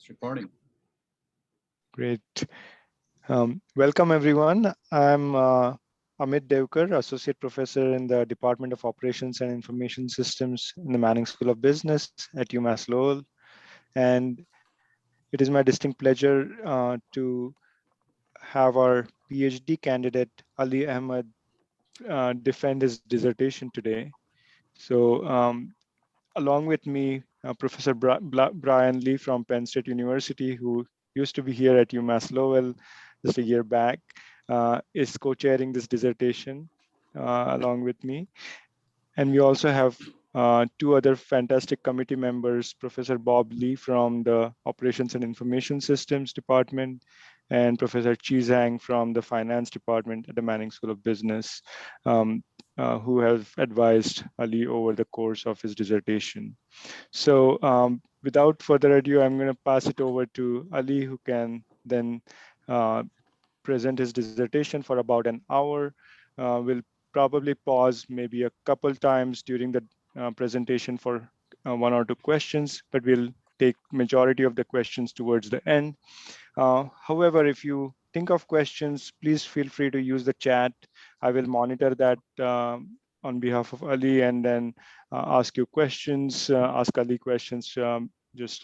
It's recording. Great. Welcome, everyone. I'm Ahmed, Associate Professor in the Department of Operations and Information Systems in the Manning School of Business at UMass Lowell. And it is my distinct pleasure to have our PhD candidate, Ali Ahmed, defend his dissertation today. So along with me, Professor Brian Lee from Penn State University, who used to be here at UMass Lowell just a year back, is co-chairing this dissertation along with me. And we also have two other fantastic committee members, Professor Bob Lee from the Operations and Information Systems Department, and Professor Chi Zhang from the Finance Department at the Manning School of Business, who have advised Ali over the course of his dissertation. So without further ado, I'm going to pass it over to Ali, who can then present his dissertation for about an hour. We'll probably pause maybe a couple times during the presentation for one or two questions, but we'll take majority of the questions towards the end. However, if you think of questions, please feel free to use the chat. I will monitor that on behalf of Ali and then ask you questions, ask Ali questions, just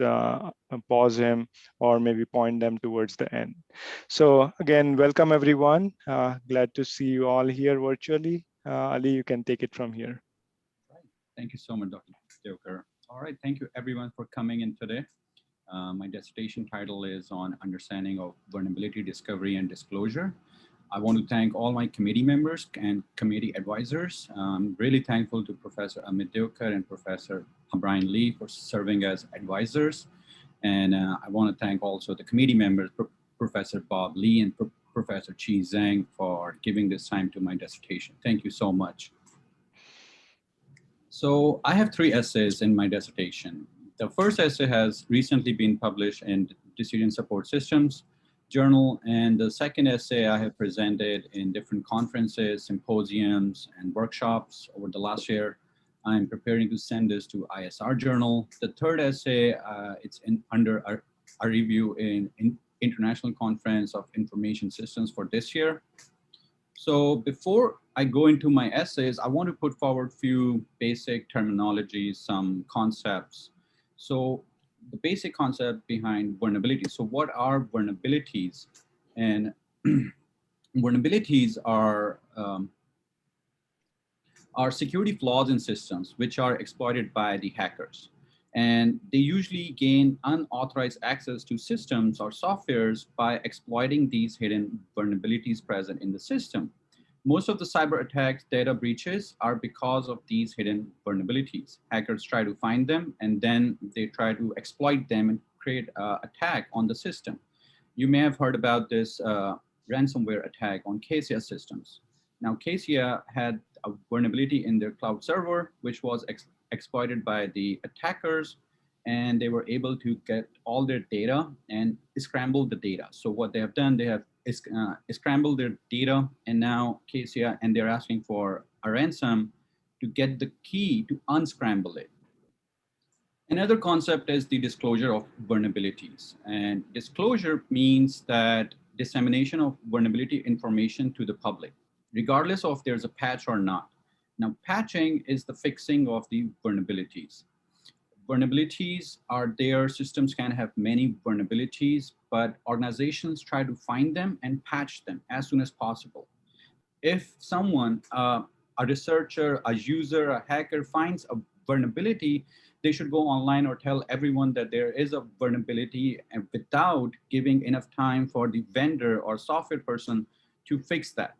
pause him or maybe point them towards the end. So again, welcome everyone. Glad to see you all here virtually. Ali, you can take it from here. Thank you so much, Dr. Devkar. All right, thank you everyone for coming in today. My dissertation title is on understanding of vulnerability discovery and disclosure. I want to thank all my committee members and committee advisors. I'm really thankful to Professor Ahmed Devkar and Professor Brian Lee for serving as advisors. And I want to thank also the committee members, Professor Bob Lee and Professor Chi Zhang for giving this time to my dissertation. Thank you so much. So I have three essays in my dissertation. The first essay has recently been published in Decision Support Systems journal, and the second essay I have presented in different conferences, symposiums, and workshops over the last year. I'm preparing to send this to ISR journal. The third essay, it's under a review in International Conference of Information Systems for this year. So before I go into my essays, I want to put forward a few basic terminologies, some concepts. So the basic concept behind vulnerabilities. So what are vulnerabilities? And vulnerabilities are security flaws in systems which are exploited by the hackers. And they usually gain unauthorized access to systems or softwares by exploiting these hidden vulnerabilities present in the system. Most of the cyber attacks, data breaches are because of these hidden vulnerabilities. Hackers try to find them and then they try to exploit them and create an attack on the system. You may have heard about this ransomware attack on Cassia systems. Now, Cassia had a vulnerability in their cloud server, which was exploited by the attackers, and they were able to get all their data and scramble the data. So what they have done, they have scrambled their data, and now Cassia, and they're asking for a ransom to get the key to unscramble it. Another concept is the disclosure of vulnerabilities. And disclosure means that dissemination of vulnerability information to the public, regardless of there's a patch or not. Now, patching is the fixing of the vulnerabilities. Vulnerabilities are there, systems can have many vulnerabilities, but organizations try to find them and patch them as soon as possible. If someone, a researcher, a user, a hacker finds a vulnerability, they should go online or tell everyone that there is a vulnerability, and without giving enough time for the vendor or software person to fix that.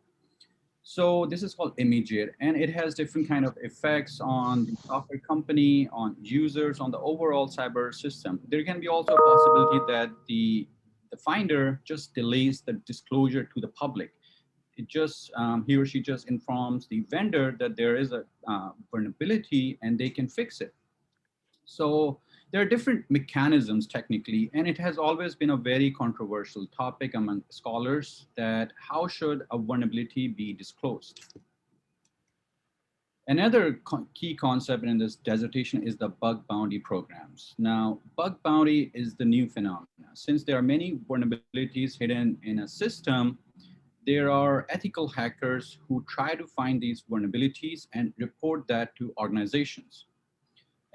So this is called immediate, and it has different kind of effects on the software company, on users, on the overall cyber system. There can be also a possibility that the finder just delays the disclosure to the public. It just, he or she just informs the vendor that there is a vulnerability and they can fix it. So there are different mechanisms technically, and it has always been a very controversial topic among scholars that how should a vulnerability be disclosed? Another key concept in this dissertation is the bug bounty programs. Now, bug bounty is the new phenomena. Since there are many vulnerabilities hidden in a system, there are ethical hackers who try to find these vulnerabilities and report that to organizations.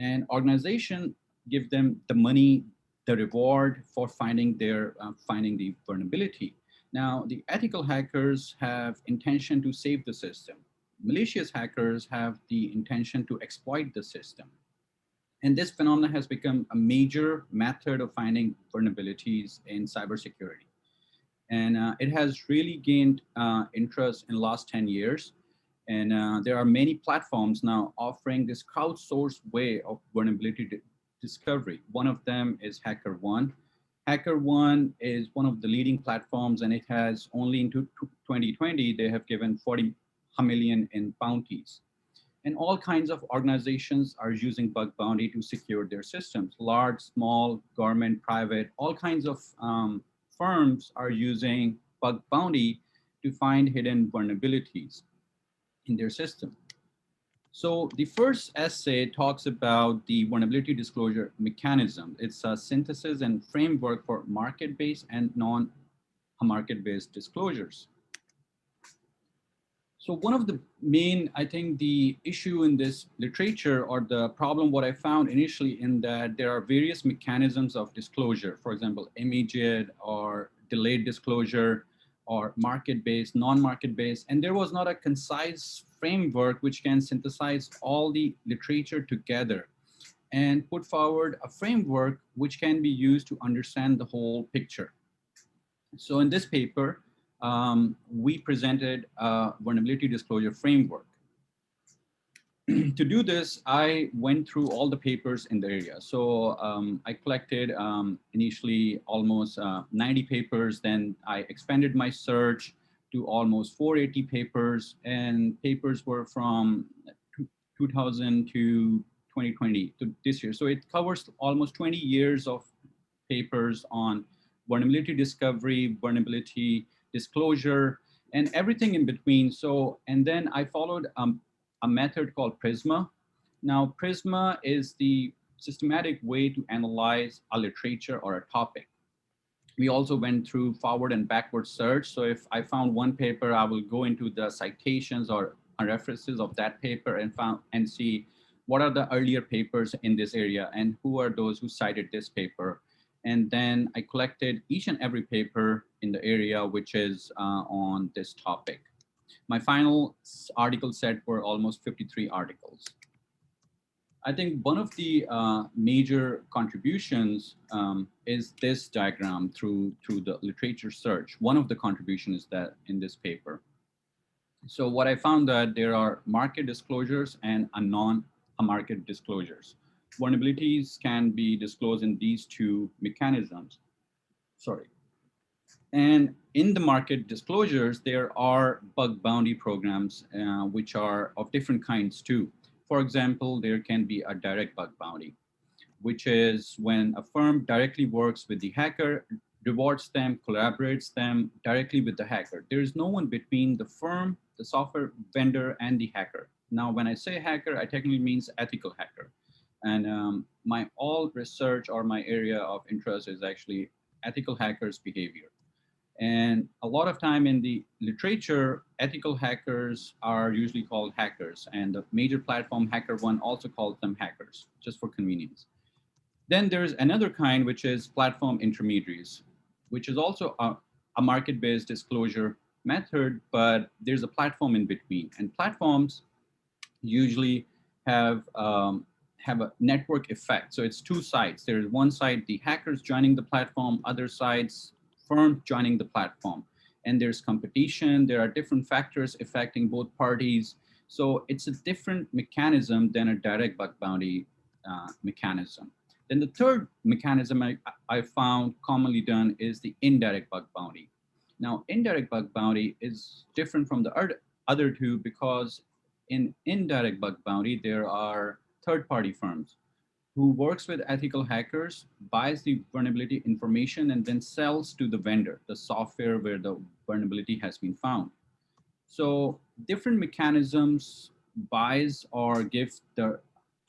And organization give them the money, the reward for finding the vulnerability. Now, the ethical hackers have intention to save the system. Malicious hackers have the intention to exploit the system. And this phenomenon has become a major method of finding vulnerabilities in cybersecurity. And it has really gained interest in the last 10 years. And there are many platforms now offering this crowdsourced way of vulnerability discovery. One of them is HackerOne. HackerOne is one of the leading platforms, and it has only in 2020, they have given 40 million in bounties. And all kinds of organizations are using bug bounty to secure their systems. Large, small, government, private, all kinds of firms are using bug bounty to find hidden vulnerabilities in their system. So the first essay talks about the vulnerability disclosure mechanism. It's a synthesis and framework for market-based and non-market-based disclosures. So one of the main, I think the issue in this literature, or the problem what I found initially, in that there are various mechanisms of disclosure, for example, immediate or delayed disclosure, or market-based, non-market-based, and there was not a concise framework which can synthesize all the literature together and put forward a framework which can be used to understand the whole picture. So in this paper, we presented a vulnerability disclosure framework. To do this, I went through all the papers in the area. So I collected initially almost 90 papers, then I expanded my search to almost 480 papers, and papers were from 2000 to 2020 to this year. So it covers almost 20 years of papers on vulnerability discovery, vulnerability disclosure, and everything in between. So, and then I followed a method called Prisma. Now, Prisma is the systematic way to analyze a literature or a topic. We also went through forward and backward search. So if I found one paper, I will go into the citations or references of that paper and see what are the earlier papers in this area and who are those who cited this paper. And then I collected each and every paper in the area which is on this topic. My final article set were almost 53 articles. I think one of the major contributions is this diagram through the literature search. One of the contributions is that in this paper. So what I found that there are market disclosures and non-market disclosures. Vulnerabilities can be disclosed in these two mechanisms. Sorry. And in the market disclosures, there are bug bounty programs, which are of different kinds too. For example, there can be a direct bug bounty, which is when a firm directly works with the hacker, rewards them, collaborates them directly with the hacker. There is no one between the firm, the software vendor, and the hacker. Now, when I say hacker, I technically means ethical hacker. And my all research or my area of interest is actually ethical hackers' behavior. And a lot of time in the literature, ethical hackers are usually called hackers. And the major platform HackerOne also calls them hackers, just for convenience. Then there's another kind, which is platform intermediaries, which is also a market-based disclosure method, but there's a platform in between. And platforms usually have a network effect. So it's two sides. There's one side, the hackers joining the platform, other sides, firms joining the platform. And there's competition. There are different factors affecting both parties. So it's a different mechanism than a direct bug bounty mechanism. Then the third mechanism I found commonly done is the indirect bug bounty. Now, indirect bug bounty is different from the other two because in indirect bug bounty, there are third-party firms who works with ethical hackers, buys the vulnerability information, and then sells to the vendor, the software where the vulnerability has been found. So different mechanisms buys or gives the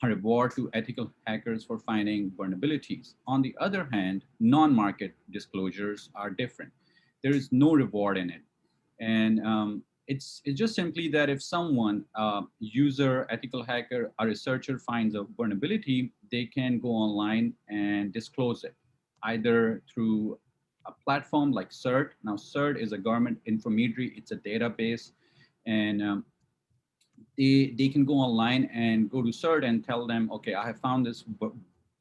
reward to ethical hackers for finding vulnerabilities. On the other hand, non-market disclosures are different. There is no reward in it. And it's just simply that if someone, user, ethical hacker, a researcher finds a vulnerability, they can go online and disclose it, either through a platform like CERT. Now, CERT is a government intermediary. It's a database, and they can go online and go to CERT and tell them, okay, I have found this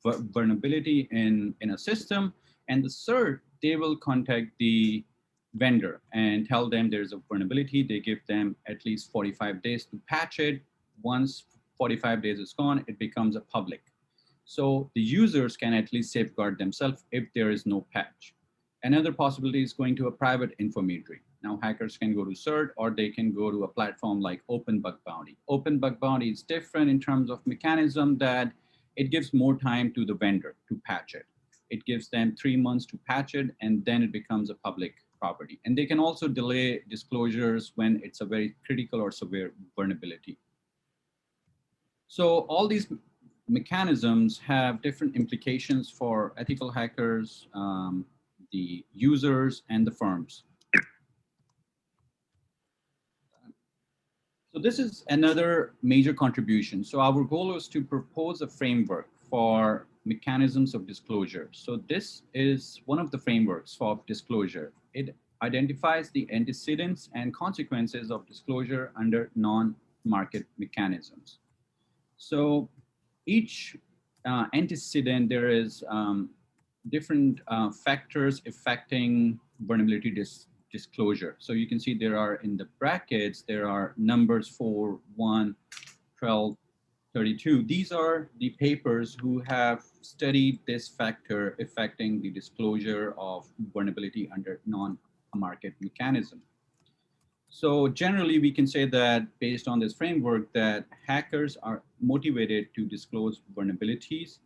vulnerability in a system, and the CERT, they will contact the vendor and tell them there's a vulnerability. They give them at least 45 days to patch it. Once 45 days is gone, it becomes a public. So the users can at least safeguard themselves if there is no patch. Another possibility is going to a private intermediary. Now hackers can go to CERT, or they can go to a platform like Open Bug Bounty. Open Bug Bounty is different in terms of mechanism that it gives more time to the vendor to patch it. It gives them 3 months to patch it, and then it becomes a public property. And they can also delay disclosures when it's a very critical or severe vulnerability. So all these mechanisms have different implications for ethical hackers, the users, and the firms. So this is another major contribution. So our goal is to propose a framework for mechanisms of disclosure. So this is one of the frameworks for disclosure. It identifies the antecedents and consequences of disclosure under non-market mechanisms. So each antecedent, there is different factors affecting vulnerability disclosure. So you can see there are, in the brackets, there are numbers 4, 1, 12, 32. These are the papers who have studied this factor affecting the disclosure of vulnerability under non-market mechanism. So generally, we can say that based on this framework, that hackers are motivated to disclose vulnerabilities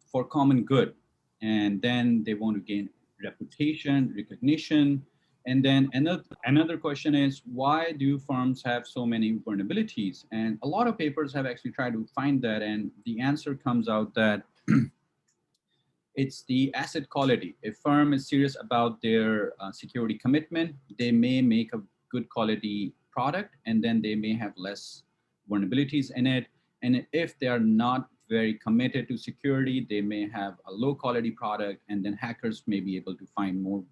for common good. And then they want to gain reputation, recognition. And then another question is, why do firms have so many vulnerabilities? And a lot of papers have actually tried to find that. And the answer comes out that it's the asset quality. If firm is serious about their security commitment, they may make a good quality product, and then they may have less vulnerabilities in it. And if they are not very committed to security, they may have a low quality product, and then hackers may be able to find more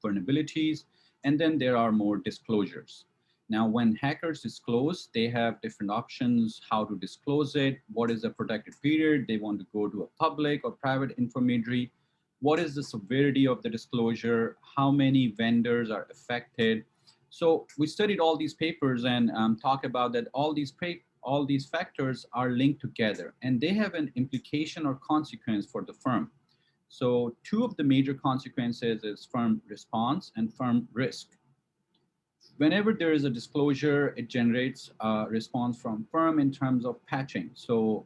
vulnerabilities. And then there are more disclosures. Now, when hackers disclose, they have different options, how to disclose it, what is the protected period, they want to go to a public or private intermediary, what is the severity of the disclosure, how many vendors are affected. So we studied all these papers and talk about that all these factors are linked together, and they have an implication or consequence for the firm. So two of the major consequences is firm response and firm risk. Whenever there is a disclosure, it generates a response from firm in terms of patching. So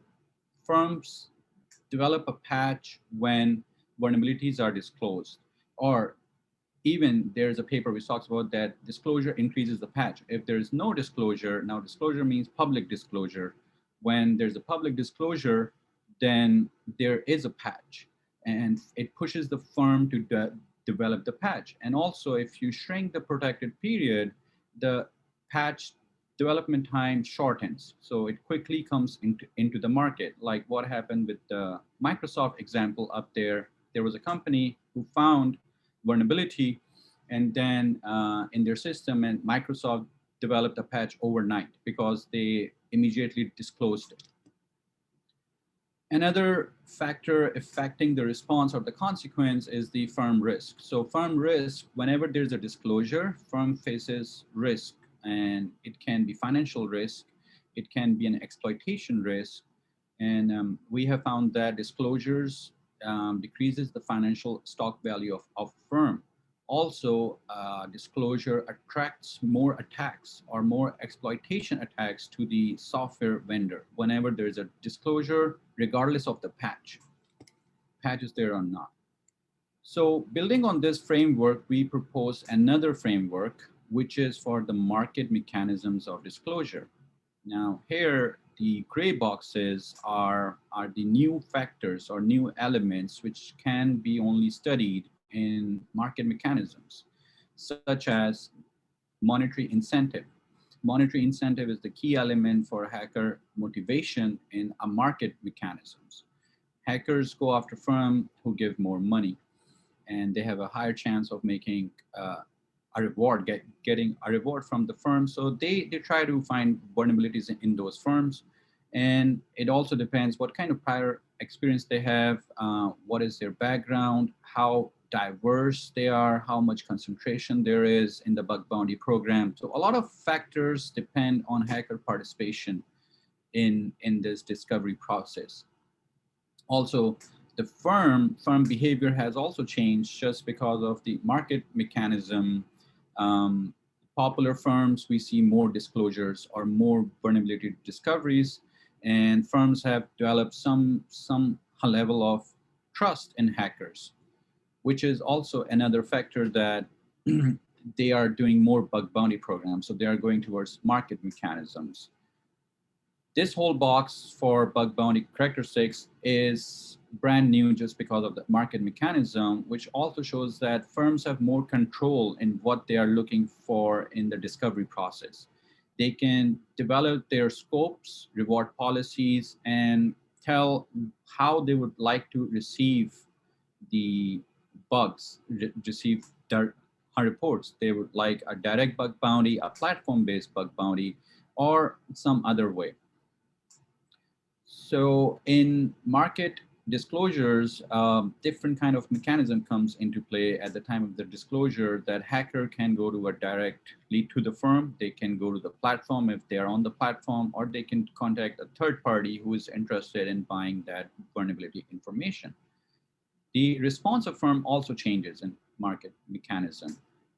firms develop a patch when vulnerabilities are disclosed, or even there's a paper which talks about that disclosure increases the patch. If there's no disclosure, now disclosure means public disclosure. When there's a public disclosure, then there is a patch, and it pushes the firm to develop the patch. And also, if you shrink the protected period, the patch development time shortens. So it quickly comes into the market. Like what happened with the Microsoft example up there. There was a company who found vulnerability, and then in their system, and Microsoft developed a patch overnight because they immediately disclosed it. Another factor affecting the response or the consequence is the firm risk. So firm risk, whenever there's a disclosure, firm faces risk, and it can be financial risk, it can be an exploitation risk. And we have found that disclosures decreases the financial stock value of firm. Also, disclosure attracts more attacks or more exploitation attacks to the software vendor whenever there's a disclosure, regardless of the patch is there or not. So building on this framework, we propose another framework, which is for the market mechanisms of disclosure. Now here, the gray boxes are the new factors or new elements which can be only studied in market mechanisms, such as monetary incentive. Monetary incentive is the key element for hacker motivation in a market mechanisms. Hackers go after firms who give more money, and they have a higher chance of making a reward, getting a reward from the firm. So they try to find vulnerabilities in those firms. And it also depends what kind of prior experience they have, what is their background, how diverse they are, how much concentration there is in the bug bounty program. So a lot of factors depend on hacker participation in this discovery process. Also, the firm behavior has also changed just because of the market mechanism. um, Popular firms, we see more disclosures or more vulnerability discoveries, and firms have developed some level of trust in hackers, which is also another factor that they are doing more bug bounty programs. So they are going towards market mechanisms. This whole box for bug bounty characteristics is brand new just because of the market mechanism, which also shows that firms have more control in what they are looking for in the discovery process. They can develop their scopes, reward policies, and tell how they would like to receive the bugs, receive their reports. They would like a direct bug bounty, a platform-based bug bounty, or some other way. So in market disclosures, different kind of mechanism comes into play at the time of the disclosure. That hacker can go to a direct lead to the firm. They can go to the platform if they are on the platform, or they can contact a third party who is interested in buying that vulnerability information. The response of firm also changes in market mechanism.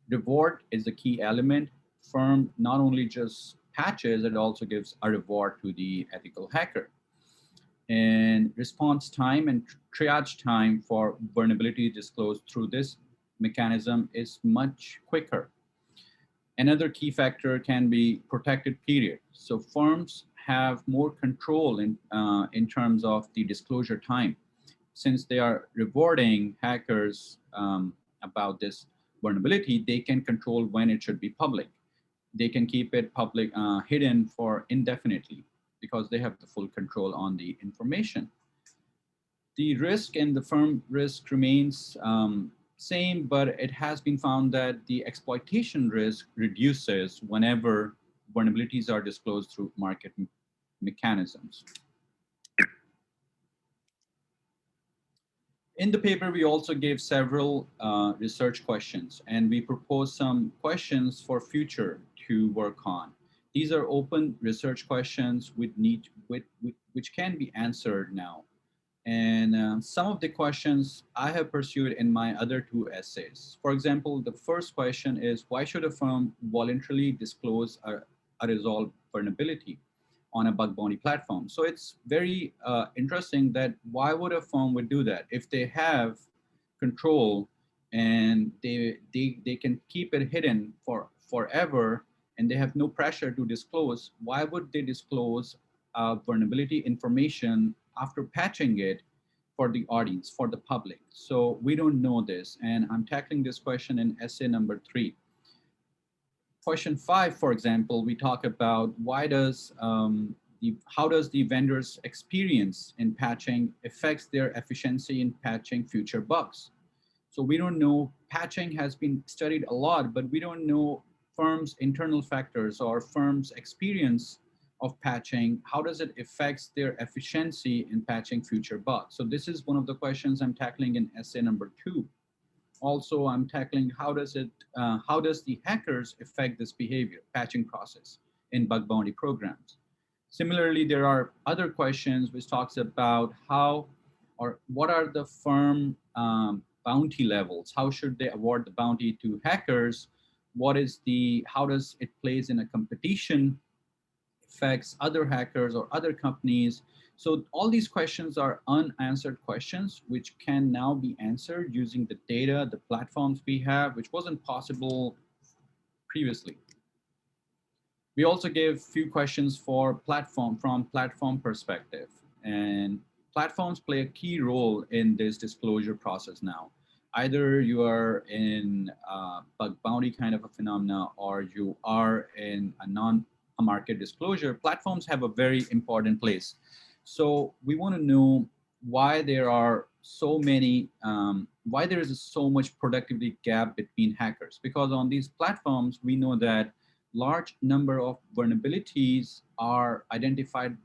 Reward is the key element. Firm not only just patches, it also gives a reward to the ethical hacker. And response time and triage time for vulnerability disclosed through this mechanism is much quicker. Another key factor can be protected period. So firms have more control in terms of the disclosure time. Since they are rewarding hackers about this vulnerability, they can control when it should be public. They can keep it public, hidden for indefinitely, because they have the full control on the information. The risk and the firm risk remains same, but it has been found that the exploitation risk reduces whenever vulnerabilities are disclosed through market mechanisms. In the paper, we also gave several research questions, and we proposed some questions for future to work on. These are open research questions which can be answered now. And some of the questions I have pursued in my other two essays. For example, the first question is, why should a firm voluntarily disclose a resolved vulnerability on a bug bounty platform? So it's very interesting that why would a firm would do that if they have control and they can keep it hidden for forever, and they have no pressure to disclose. Why would they disclose vulnerability information after patching it for the audience, for the public? So we don't know this, and I'm tackling this question in essay number 3. Question 5, for example, we talk about how does the vendor's experience in patching affects their efficiency in patching future bugs? So we don't know. Patching has been studied a lot, but we don't know firms' internal factors or firms' experience of patching. How does it affect their efficiency in patching future bugs? So this is one of the questions I'm tackling in essay number 2. Also, I'm tackling how does the hackers affect this behavior, patching process in bug bounty programs. Similarly, there are other questions which talks about how or what are the firm bounty levels? How should they award the bounty to hackers? How does it plays in a competition, affects other hackers or other companies? So all these questions are unanswered questions, which can now be answered using the data, the platforms we have, which wasn't possible previously. We also give few questions for platform perspective, and platforms play a key role in this disclosure process now. Either you are in bug bounty kind of a phenomena, or you are in a non-market disclosure. Platforms have a very important place. So we want to know why there are so many, why there is so much productivity gap between hackers. Because on these platforms, we know that large number of vulnerabilities are identified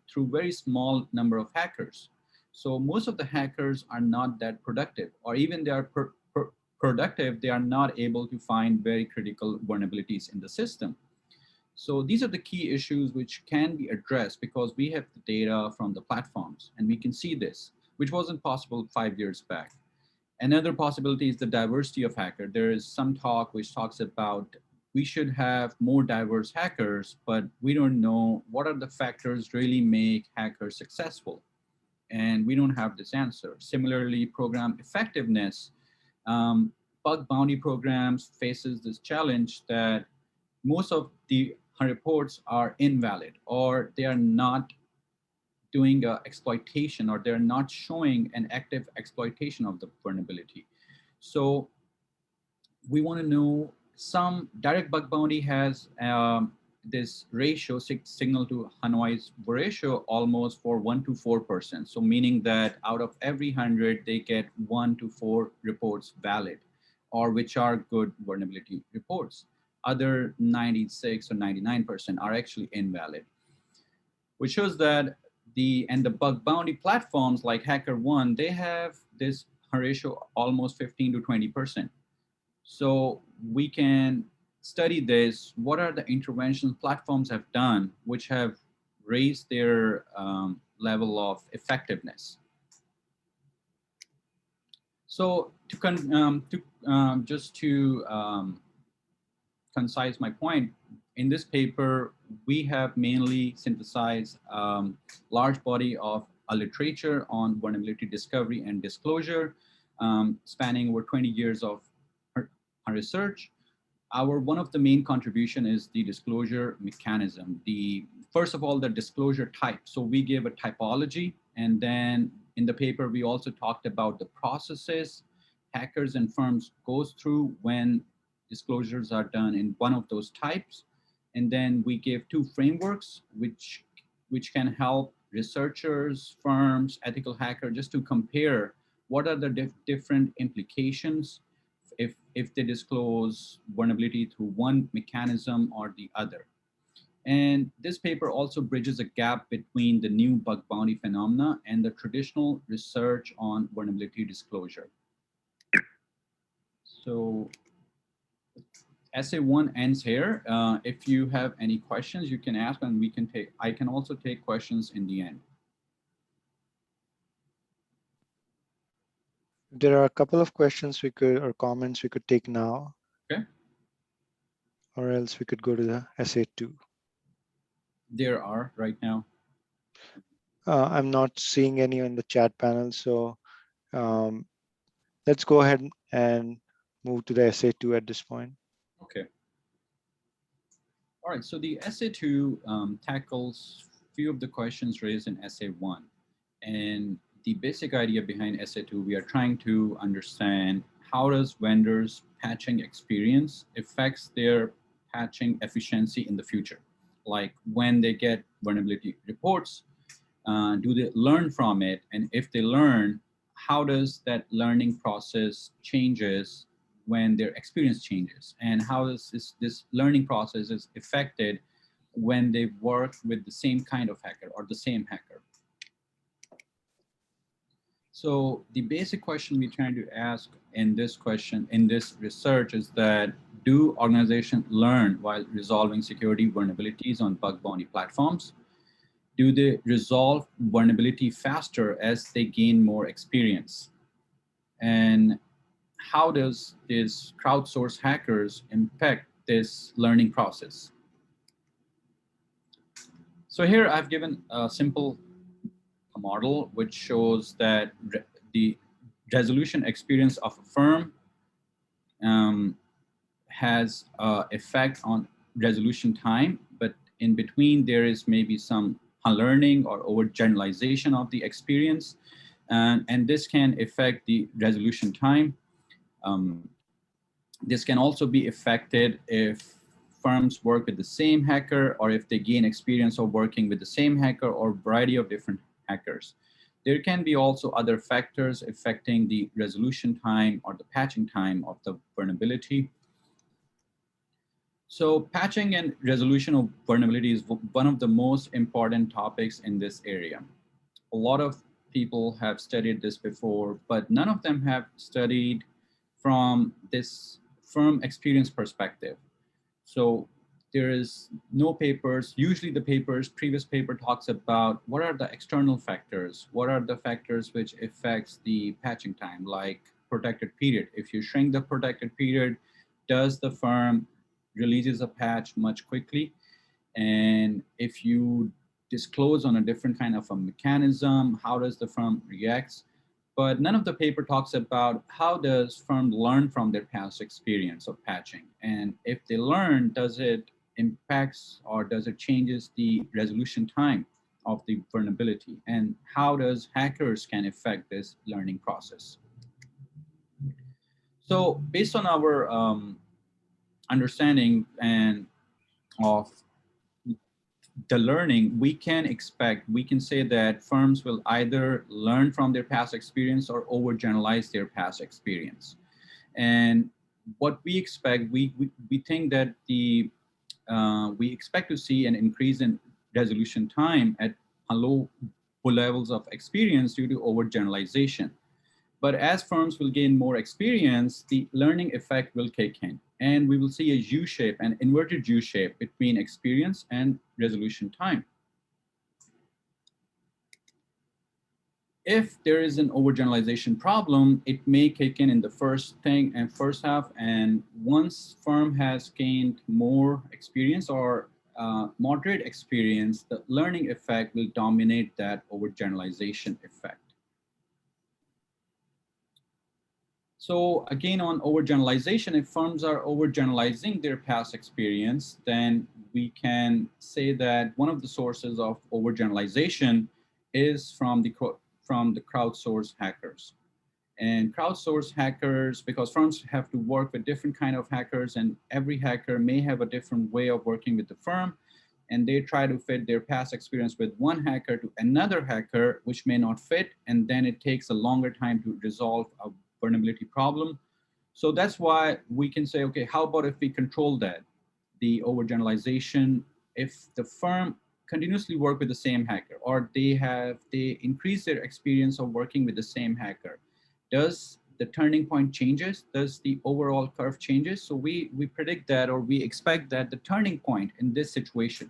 through very small number of hackers. So most of the hackers are not that productive, or even they are productive, they are not able to find very critical vulnerabilities in the system. So these are the key issues which can be addressed because we have the data from the platforms and we can see this, which wasn't possible 5 years back. Another possibility is the diversity of hacker. There is some talk which talks about we should have more diverse hackers, but we don't know what are the factors really make hackers successful. And we don't have this answer. Similarly, program effectiveness, bug bounty programs faces this challenge that most of the reports are invalid, or they are not doing exploitation, or they're not showing an active exploitation of the vulnerability. So we want to know, some direct bug bounty has this ratio, signal to noise ratio, almost for 1 to 4%. So meaning that out of every 100, they get 1 to 4 reports valid, or which are good vulnerability reports. Other 96 or 99% are actually invalid, which shows that the bug bounty platforms like HackerOne, they have this ratio almost 15 to 20%. So we can study this. What are the interventions platforms have done which have raised their level of effectiveness? So just to concise my point, in this paper, we have mainly synthesized large body of a literature on vulnerability discovery and disclosure, spanning over 20 years of research. One of the main contribution is the disclosure mechanism. First of all, the disclosure type. So we gave a typology, and then in the paper, we also talked about the processes hackers and firms goes through when disclosures are done in one of those types. And then we gave 2 frameworks, which can help researchers, firms, ethical hackers, just to compare what are the different implications if they disclose vulnerability through one mechanism or the other. And this paper also bridges a gap between the new bug bounty phenomena and the traditional research on vulnerability disclosure. So essay 1 ends here. If you have any questions, you can ask, and I can also take questions in the end. There are a couple of questions or comments we could take now. Okay. Or else we could go to the essay 2. There are right now. I'm not seeing any on the chat panel, so let's go ahead and move to the essay 2 at this point. Okay. All right, so the essay 2 tackles few of the questions raised in essay 1. And the basic idea behind essay 2, we are trying to understand how does vendors' patching experience affects their patching efficiency in the future. Like when they get vulnerability reports, do they learn from it? And if they learn, how does that learning process changes when their experience changes? And how is this learning process is affected when they work with the same kind of hacker or the same hacker? So the basic question we're trying to ask in this research is that, do organizations learn while resolving security vulnerabilities on bug bounty platforms? Do they resolve vulnerability faster as they gain more experience? And how does these crowdsourced hackers impact this learning process? So here I've given a simple model which shows that the resolution experience of a firm has effect on resolution time in between, there is maybe some unlearning or overgeneralization of the experience, and this can affect the resolution time. This can also be affected if firms work with the same hacker, or if they gain experience of working with the same hacker or variety of different hackers. There can be also other factors affecting the resolution time or the patching time of the vulnerability. So patching and resolution of vulnerability is one of the most important topics in this area. A lot of people have studied this before, but none of them have studied from this firm experience perspective. So there is no papers. Usually the previous paper talks about what are the external factors, what are the factors which affects the patching time, like protected period. If you shrink the protected period, does the firm releases a patch much quickly? And if you disclose on a different kind of a mechanism, how does the firm react? But none of the paper talks about how does firm learn from their past experience of patching. And if they learn, does it impacts or does it changes the resolution time of the vulnerability? And how does hackers can affect this learning process? So based on our understanding and of the learning, we can say that firms will either learn from their past experience or overgeneralize their past experience. And what we expect, we think that we expect to see an increase in resolution time at low levels of experience due to overgeneralization. But as firms will gain more experience, the learning effect will kick in, and we will see a U-shape, an inverted U-shape between experience and resolution time. If there is an overgeneralization problem, it may kick in the first half, and once firm has gained more experience or moderate experience, the learning effect will dominate that overgeneralization effect. So again, on overgeneralization, if firms are overgeneralizing their past experience, then we can say that one of the sources of overgeneralization is from the crowdsourced hackers. And crowdsourced hackers, because firms have to work with different kind of hackers, and every hacker may have a different way of working with the firm, and they try to fit their past experience with one hacker to another hacker, which may not fit, and then it takes a longer time to resolve a vulnerability problem. So that's why we can say, okay, how about if we control that, the overgeneralization? If the firm continuously work with the same hacker, or they increase their experience of working with the same hacker, does the turning point changes? Does the overall curve changes? So we predict that, or we expect that the turning point in this situation,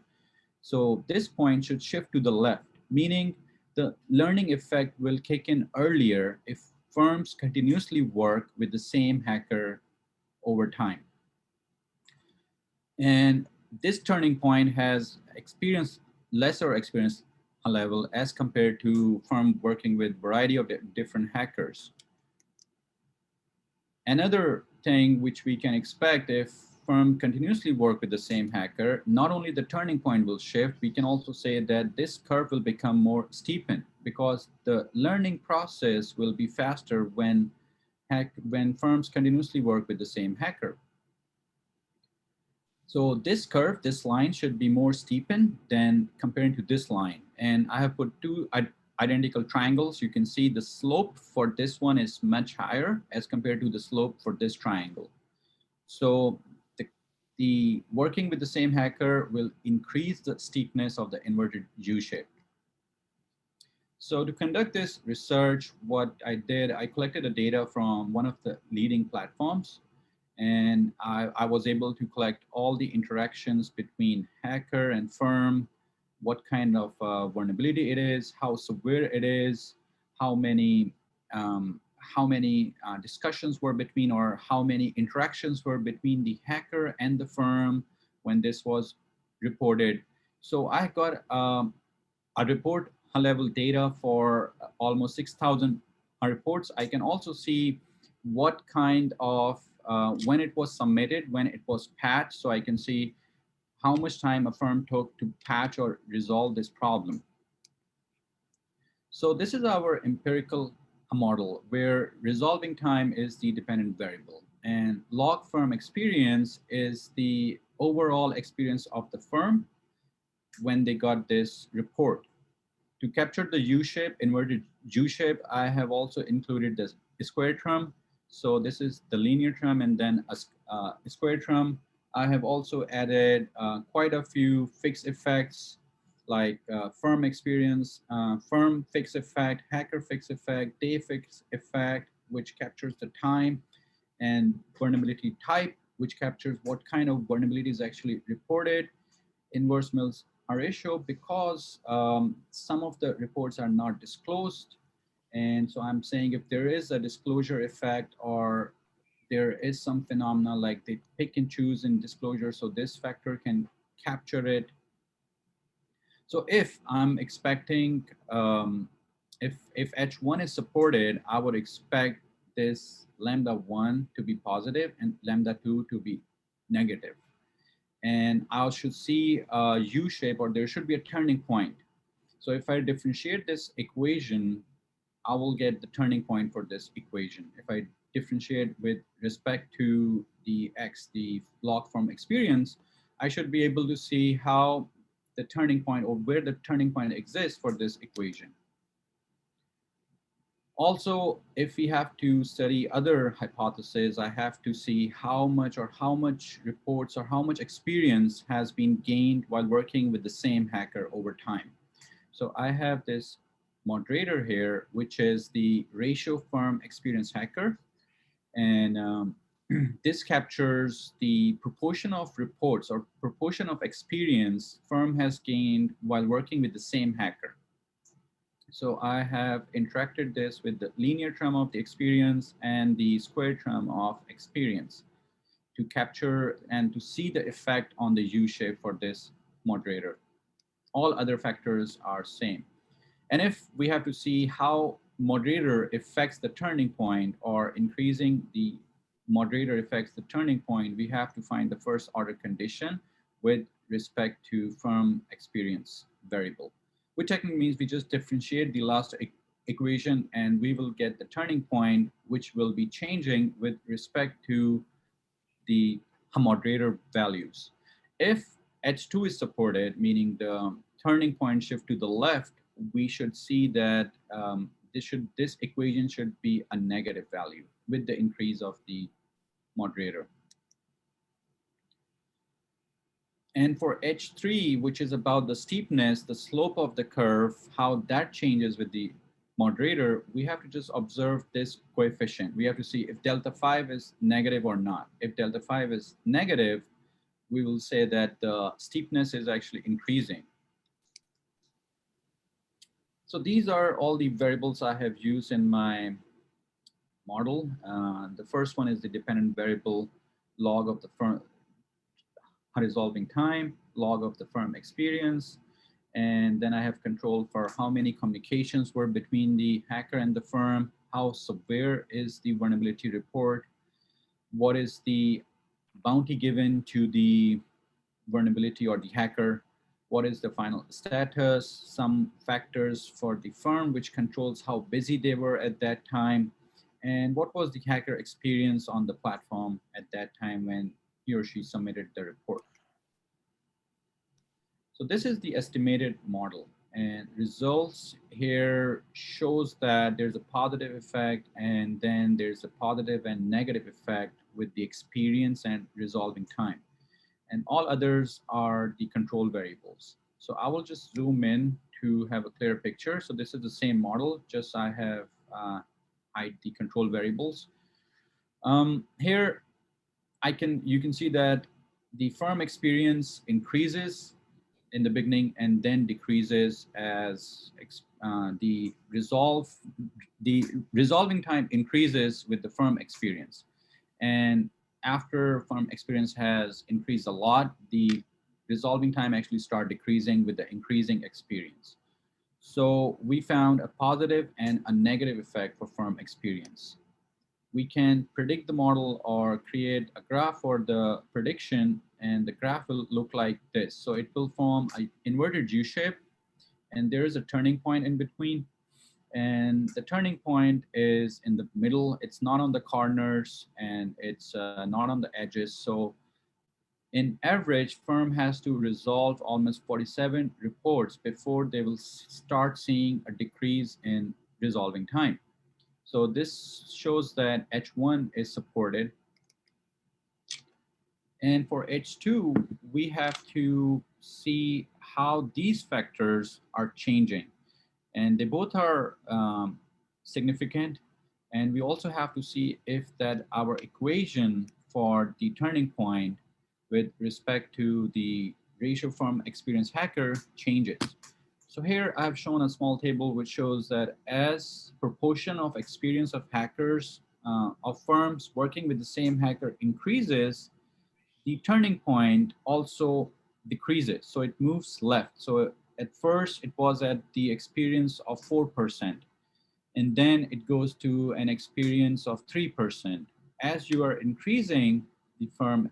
so this point should shift to the left, meaning the learning effect will kick in earlier if firms continuously work with the same hacker over time. And this turning point has lesser experience level as compared to firm working with variety of different hackers. Another thing which we can expect, if firm continuously work with the same hacker, not only the turning point will shift, we can also say that this curve will become more steepened, because the learning process will be faster when firms continuously work with the same hacker. So this curve, this line should be more steepened than comparing to this line. And I have put two identical triangles. You can see the slope for this one is much higher as compared to the slope for this triangle. So the working with the same hacker will increase the steepness of the inverted U-shape. So to conduct this research, what I did, I collected the data from one of the leading platforms, and I was able to collect all the interactions between hacker and firm, what kind of vulnerability it is, how severe it is, how many discussions were between, or how many interactions were between the hacker and the firm when this was reported. So I got a report level data for almost 6,000 reports. I can also see what kind of, when it was submitted, when it was patched, so I can see how much time a firm took to patch or resolve this problem. So this is our empirical model where resolving time is the dependent variable and log firm experience is the overall experience of the firm when they got this report. To capture the U-shape, inverted U-shape, I have also included this square term. So this is the linear term and then a square term. I have also added quite a few fixed effects like firm experience, firm fixed effect, hacker fixed effect, day fixed effect, which captures the time, and vulnerability type, which captures what kind of vulnerability is actually reported, inverse Mills ratio, because some of the reports are not disclosed. And so I'm saying if there is a disclosure effect or there is some phenomena like they pick and choose in disclosure, so this factor can capture it. So if I'm expecting, if H1 is supported, I would expect this lambda 1 to be positive and lambda 2 to be negative. And I should see a U shape, or there should be a turning point. So if I differentiate this equation, I will get the turning point for this equation. If I differentiate with respect to the X, the log from experience, I should be able to see how the turning point or where the turning point exists for this equation. Also, if we have to study other hypotheses, I have to see how much reports or how much experience has been gained while working with the same hacker over time. So I have this moderator here, which is the ratio firm experience hacker. And this captures the proportion of reports or proportion of experience firm has gained while working with the same hacker. So I have interacted this with the linear term of the experience and the square term of experience to capture and to see the effect on the U shape for this moderator. All other factors are same. And if we have to see how moderator affects the turning point or increasing the moderator affects the turning point, we have to find the first order condition with respect to firm experience variable, which technically means we just differentiate the last equation and we will get the turning point, which will be changing with respect to the moderator values. If H2 is supported, meaning the turning point shift to the left, we should see that this equation should be a negative value with the increase of the moderator. And for H3, which is about the steepness, the slope of the curve, how that changes with the moderator, we have to just observe this coefficient. We have to see if delta 5 is negative or not. If delta 5 is negative, we will say that the steepness is actually increasing. So these are all the variables I have used in my model. The first one is the dependent variable log of the firm resolving time, log of the firm experience, and then I have control for how many communications were between the hacker and the firm, how severe is the vulnerability report, what is the bounty given to the vulnerability or the hacker, what is the final status, some factors for the firm which controls how busy they were at that time, and what was the hacker experience on the platform at that time when he or she submitted the report. So this is the estimated model, and results here shows that there's a positive effect and then there's a positive and negative effect with the experience and resolving time. And all others are the control variables. So I will just zoom in to have a clear picture. So this is the same model, just I have hide the control variables. Here, you can see that the firm experience increases in the beginning and then decreases as the resolving time increases with the firm experience. And after firm experience has increased a lot, the resolving time actually start decreasing with the increasing experience. So we found a positive and a negative effect for firm experience. We can predict the model or create a graph for the prediction and the graph will look like this. So it will form an inverted U shape, and there is a turning point in between. And the turning point is in the middle. It's not on the corners, and it's not on the edges. So in average, firm has to resolve almost 47 reports before they will start seeing a decrease in resolving time. So this shows that H1 is supported. And for H2, we have to see how these factors are changing. And they both are significant. And we also have to see if that our equation for the turning point with respect to the ratio firm experience hacker changes. So here I've shown a small table which shows that as proportion of experience of hackers of firms working with the same hacker increases, the turning point also decreases. So it moves left. So at first it was at the experience of 4%, and then it goes to an experience of 3%. As you are increasing the firm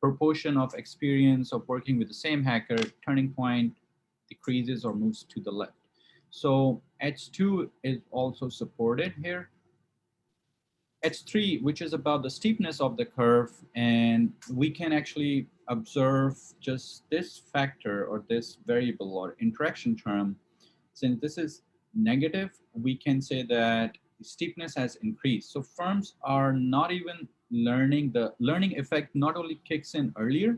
proportion of experience of working with the same hacker, turning point decreases or moves to the left. So H2 is also supported here. H3, which is about the steepness of the curve, and we can actually observe just this factor or this variable or interaction term. Since this is negative, we can say that the steepness has increased. So firms are not even learning. The learning effect not only kicks in earlier,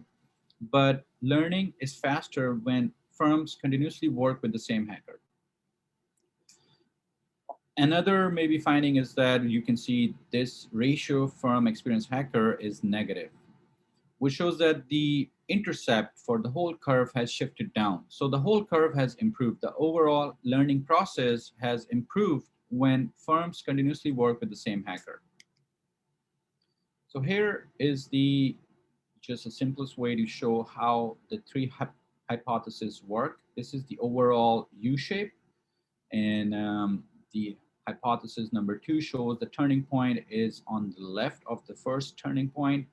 but learning is faster when firms continuously work with the same hacker. Another maybe finding is that you can see this ratio firm experience hacker is negative, which shows that the intercept for the whole curve has shifted down. So the whole curve has improved. The overall learning process has improved when firms continuously work with the same hacker. So here is just the simplest way to show how the three hypotheses work. This is the overall U shape, and the hypothesis number 2 shows the turning point is on the left of the first turning point.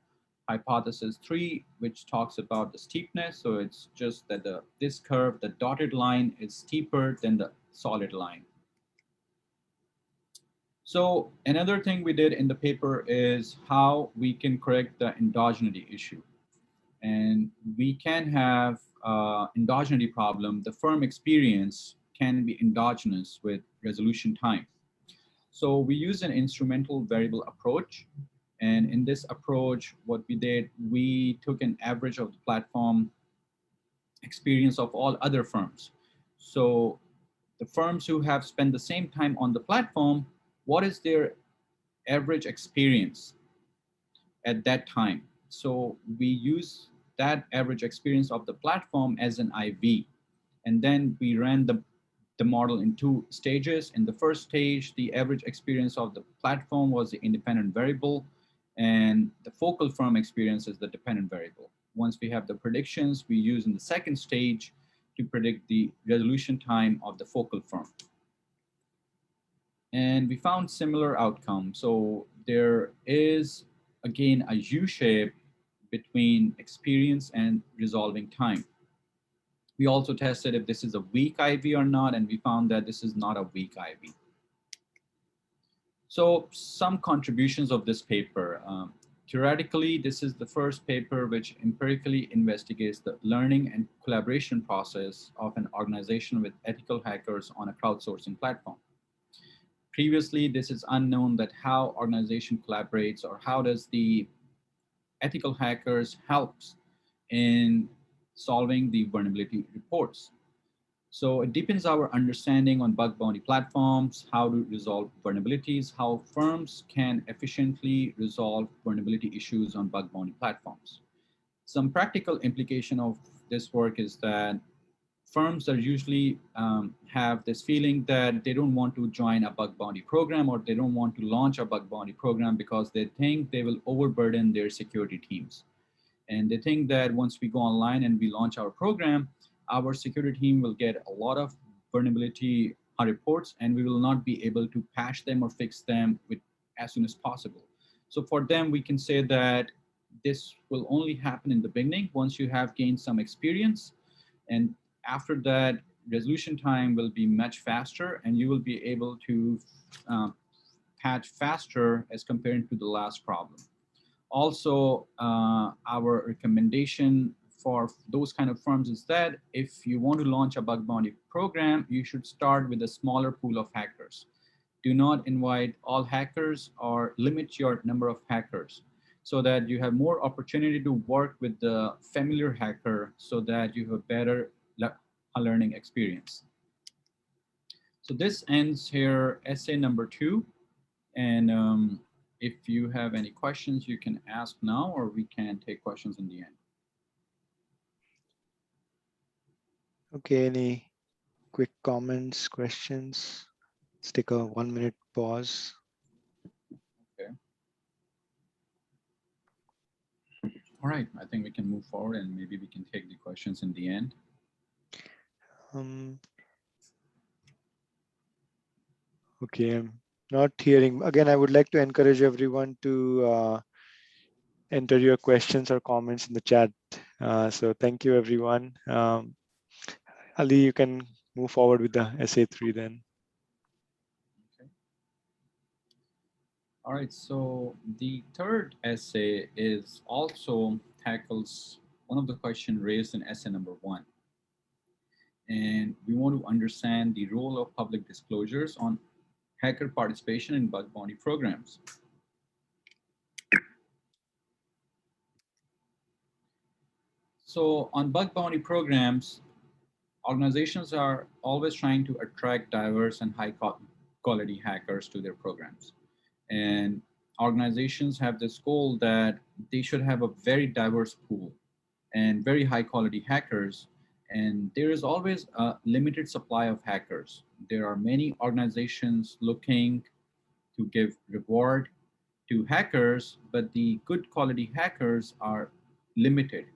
Hypothesis 3, which talks about the steepness. So it's just that this curve, the dotted line, is steeper than the solid line. So another thing we did in the paper is how we can correct the endogeneity issue. And we can have endogeneity problem. The firm experience can be endogenous with resolution time. So we use an instrumental variable approach. And in this approach, what we did, we took an average of the platform experience of all other firms. So the firms who have spent the same time on the platform, what is their average experience at that time? So we use that average experience of the platform as an IV. And then we ran the model in 2 stages. In the first stage, the average experience of the platform was the independent variable, and the focal firm experience is the dependent variable. Once we have the predictions, we use in the second stage to predict the resolution time of the focal firm. And we found similar outcomes. So there is, again, a U shape between experience and resolving time. We also tested if this is a weak IV or not, and we found that this is not a weak IV. So some contributions of this paper. Theoretically, this is the first paper which empirically investigates the learning and collaboration process of an organization with ethical hackers on a crowdsourcing platform. Previously, this is unknown that how organization collaborates or how does the ethical hackers helps in solving the vulnerability reports. So it deepens our understanding on bug bounty platforms, how to resolve vulnerabilities, how firms can efficiently resolve vulnerability issues on bug bounty platforms. Some practical implication of this work is that firms are usually have this feeling that they don't want to join a bug bounty program, or they don't want to launch a bug bounty program because they think they will overburden their security teams. And they think that once we go online and we launch our program, our security team will get a lot of vulnerability reports, and we will not be able to patch them or fix them as soon as possible. So for them, we can say that this will only happen in the beginning once you have gained some experience. And after that, resolution time will be much faster and you will be able to patch faster as compared to the last problem. Also, our recommendation for those kind of firms is that if you want to launch a bug bounty program, you should start with a smaller pool of hackers. Do not invite all hackers or limit your number of hackers so that you have more opportunity to work with the familiar hacker so that you have better learning experience. So this ends here essay number 2. And if you have any questions, you can ask now, or we can take questions in the end. Okay, any quick comments, questions? Let's take a 1-minute pause. Okay. All right, I think we can move forward and maybe we can take the questions in the end. Okay, I'm not hearing. Again, I would like to encourage everyone to enter your questions or comments in the chat. So thank you, everyone. Ali, you can move forward with the essay 3 then. Okay. All right, so the third essay is also tackles one of the questions raised in essay number 1. And we want to understand the role of public disclosures on hacker participation in bug bounty programs. So on bug bounty programs, organizations are always trying to attract diverse and high quality hackers to their programs. And organizations have this goal that they should have a very diverse pool and very high quality hackers. And there is always a limited supply of hackers. There are many organizations looking to give reward to hackers, but the good quality hackers are limited.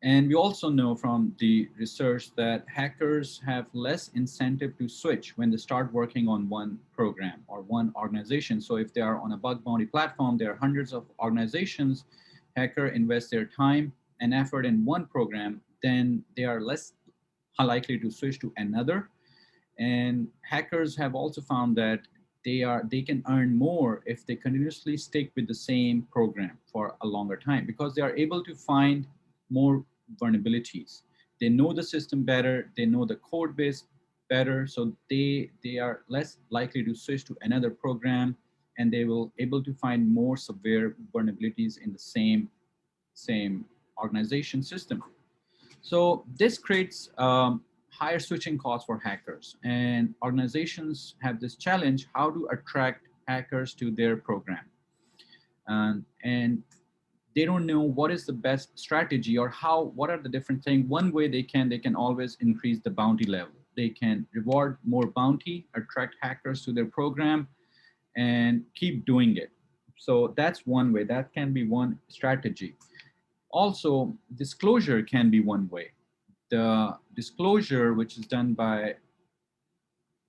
And we also know from the research that hackers have less incentive to switch when they start working on one program or one organization. So if they are on a bug bounty platform, there are hundreds of organizations, hacker invests their time and effort in one program, then they are less likely to switch to another. And hackers have also found that they can earn more if they continuously stick with the same program for a longer time because they are able to find more vulnerabilities. They know the system better, they know the code base better, so they are less likely to switch to another program, and they will able to find more severe vulnerabilities in the same organization system. So this creates higher switching costs for hackers, and organizations have this challenge how to attract hackers to their program. And they don't know what is the best strategy or what are the different things. One way they can always increase the bounty level. They can reward more bounty, attract hackers to their program, and keep doing it. So that's one way. That can be one strategy. Also, disclosure can be one way. The disclosure, which is done by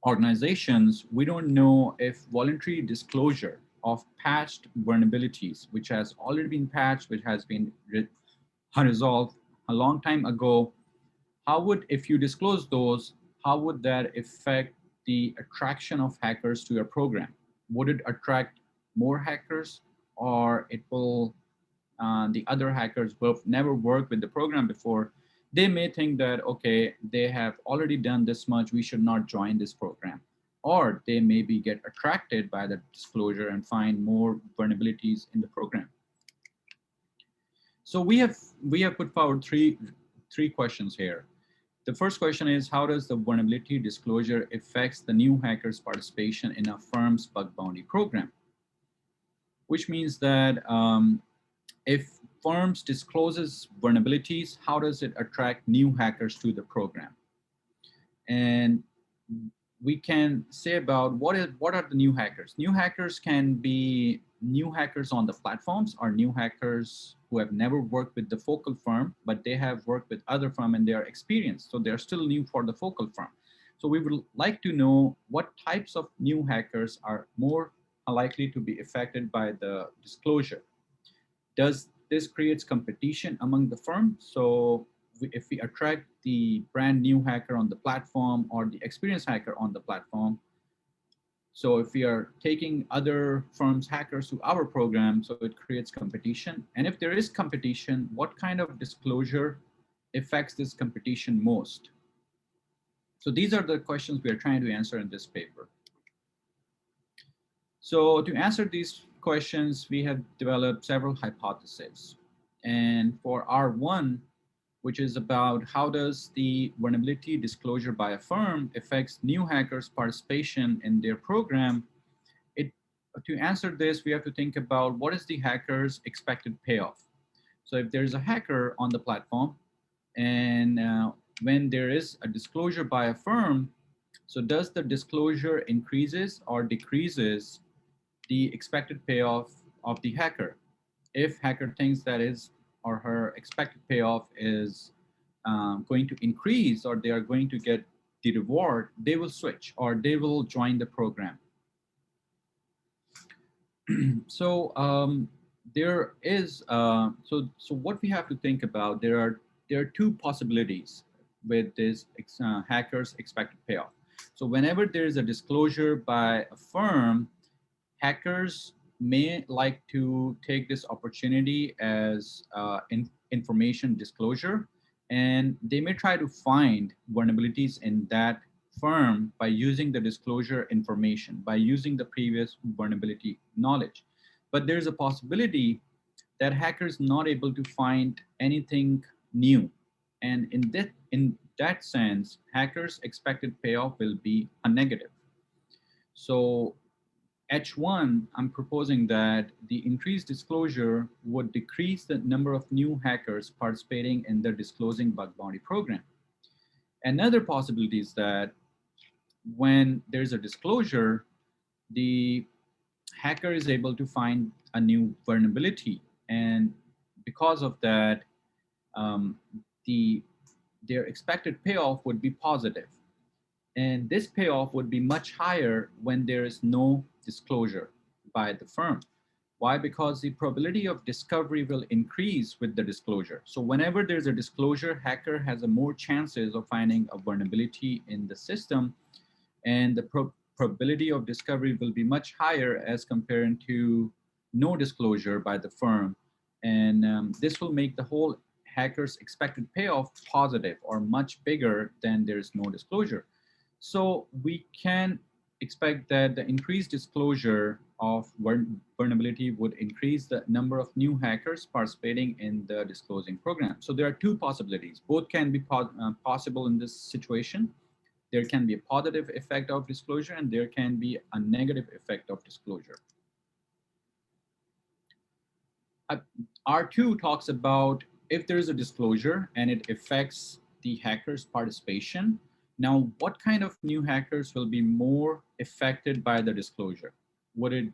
organizations, we don't know if voluntary disclosure of patched vulnerabilities, which has already been patched, which has been resolved a long time ago, if you disclose those, how would that affect the attraction of hackers to your program? Would it attract more hackers, or it will, the other hackers who have never worked with the program before, they may think that, okay, they have already done this much, we should not join this program. Or they maybe get attracted by the disclosure and find more vulnerabilities in the program. So we have put forward three questions here. The first question is, how does the vulnerability disclosure affects the new hacker's participation in a firm's bug bounty program? Which means that if firms discloses vulnerabilities, how does it attract new hackers to the program? And we can say about what are the new hackers. New hackers can be new hackers on the platforms, or new hackers who have never worked with the focal firm, but they have worked with other firm and they are experienced. So they're still new for the focal firm. So we would like to know what types of new hackers are more likely to be affected by the disclosure. Does this creates competition among the firm? So if we attract the brand new hacker on the platform or the experienced hacker on the platform, so if we are taking other firms' hackers to our program, so it creates competition. And if there is competition, what kind of disclosure affects this competition most? So these are the questions we are trying to answer in this paper. So to answer these questions, we have developed several hypotheses. And for R1, which is about how does the vulnerability disclosure by a firm affects new hackers' participation in their program, to answer this, we have to think about what is the hacker's expected payoff. So if there's a hacker on the platform and when there is a disclosure by a firm, so does the disclosure increases or decreases the expected payoff of the hacker? If hacker thinks that his or her expected payoff is going to increase or they are going to get the reward, they will switch or they will join the program. So there is so what we have to think about, there are two possibilities with this hacker's expected payoff. So whenever there is a disclosure by a firm, hackers may like to take this opportunity as information disclosure, and they may try to find vulnerabilities in that firm by using the disclosure information, by using the previous vulnerability knowledge. But there's a possibility that hackers not able to find anything new. And in that sense, hackers' expected payoff will be a negative. So H1, I'm proposing that the increased disclosure would decrease the number of new hackers participating in the disclosing bug bounty program. Another possibility is that when there's a disclosure, the hacker is able to find a new vulnerability. And because of that, their expected payoff would be positive. And this payoff would be much higher when there is no disclosure by the firm. Why? Because the probability of discovery will increase with the disclosure. So whenever there's a disclosure, hacker has a more chances of finding a vulnerability in the system, and the probability of discovery will be much higher as compared to no disclosure by the firm. And this will make the whole hacker's expected payoff positive or much bigger than there's no disclosure. So we can expect that the increased disclosure of vulnerability would increase the number of new hackers participating in the disclosing program. So there are two possibilities. Both can be possible in this situation. There can be a positive effect of disclosure and there can be a negative effect of disclosure. R2 talks about if there is a disclosure and it affects the hacker's participation. Now, what kind of new hackers will be more affected by the disclosure? Would it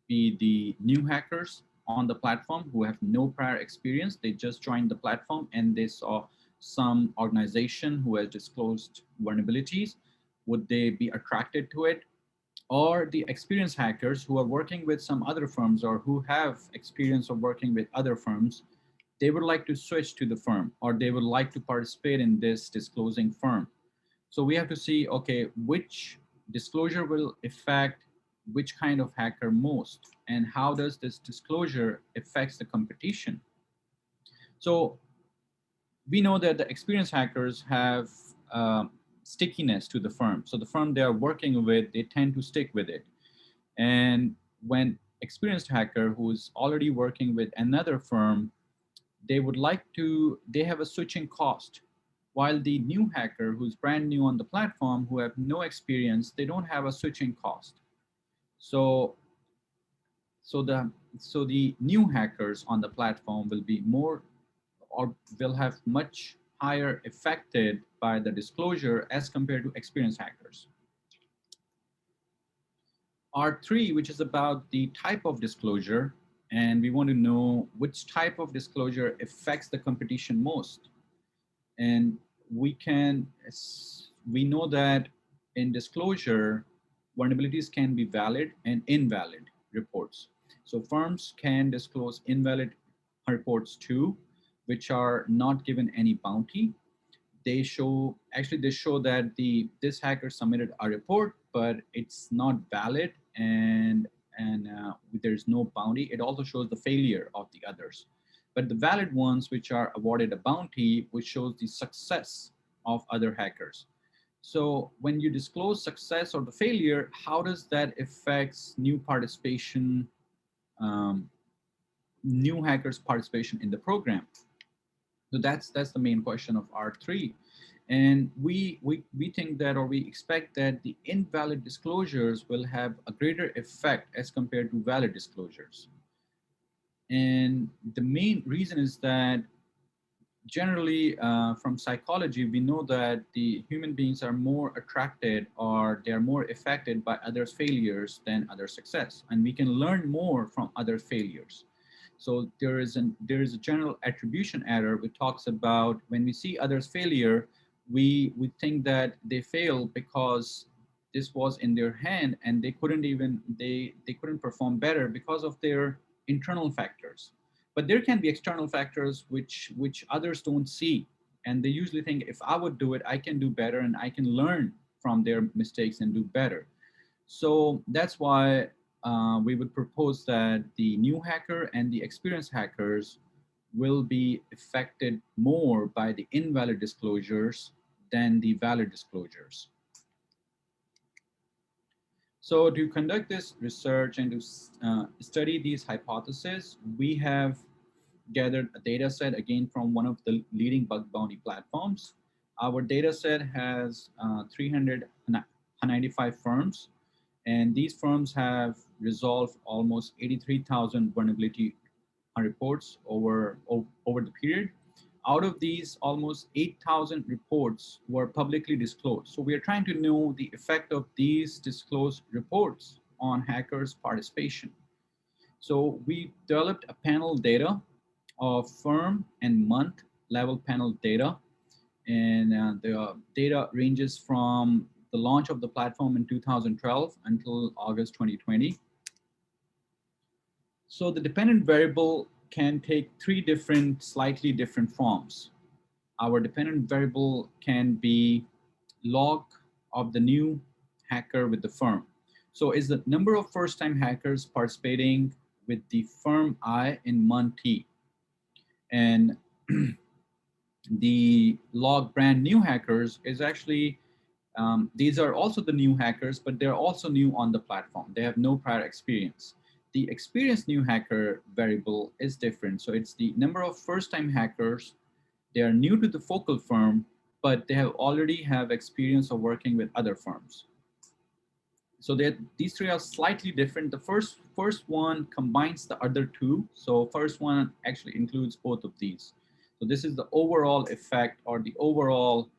be the new hackers on the platform who have no prior experience? They just joined the platform and they saw some organization who has disclosed vulnerabilities. Would they be attracted to it? Or the experienced hackers who are working with some other firms or who have experience of working with other firms, they would like to switch to the firm or they would like to participate in this disclosing firm. So we have to see, okay, which disclosure will affect which kind of hacker most, and how does this disclosure affects the competition? So we know that the experienced hackers have stickiness to the firm. So the firm they are working with, they tend to stick with it. And when experienced hacker who's already working with another firm, they have a switching cost. While the new hacker who's brand new on the platform, who have no experience, they don't have a switching cost. So the new hackers on the platform will be more or will have much higher affected by the disclosure as compared to experienced hackers. R3, which is about the type of disclosure, and we want to know which type of disclosure affects the competition most. And we know that in disclosure, vulnerabilities can be valid and invalid reports. So firms can disclose invalid reports 2, which are not given any bounty. They show that this hacker submitted a report, but it's not valid, and there's no bounty. It also shows the failure of the others, but the valid ones, which are awarded a bounty, which shows the success of other hackers. So when you disclose success or the failure, how does that affect new participation, um, new hackers' participation in the program? So that's the main question of R3. And we think that, or we expect that the invalid disclosures will have a greater effect as compared to valid disclosures. And the main reason is that generally from psychology, we know that the human beings are more attracted, or they are more affected by others' failures than other success. And we can learn more from other failures. So there is a general attribution error which talks about when we see others' failure, we think that they failed because this was in their hand, and they couldn't perform better because of their internal factors. But there can be external factors which others don't see, and they usually think, if I would do it, I can do better, and I can learn from their mistakes and do better. So that's why we would propose that the new hacker and the experienced hackers will be affected more by the invalid disclosures than the valid disclosures. So to conduct this research and to study these hypotheses, we have gathered a data set, again, from one of the leading bug bounty platforms. Our data set has 395 firms, and these firms have resolved almost 83,000 vulnerability reports over the period. Out of these, almost 8,000 reports were publicly disclosed. So we are trying to know the effect of these disclosed reports on hackers' participation. So we developed a panel data of firm and month level panel data. And the data ranges from the launch of the platform in 2012 until August 2020. So the dependent variable can take three slightly different forms. Our dependent variable can be log of the new hacker with the firm. So is the number of first-time hackers participating with the firm I in month T. And the log brand new hackers is actually, these are also the new hackers, but they're also new on the platform. They have no prior experience. The experienced new hacker variable is different. So it's the number of first-time hackers. They are new to the focal firm, but they already have experience of working with other firms. So these three are slightly different. The first one combines the other two. So first one actually includes both of these. So this is the overall effect, or the overall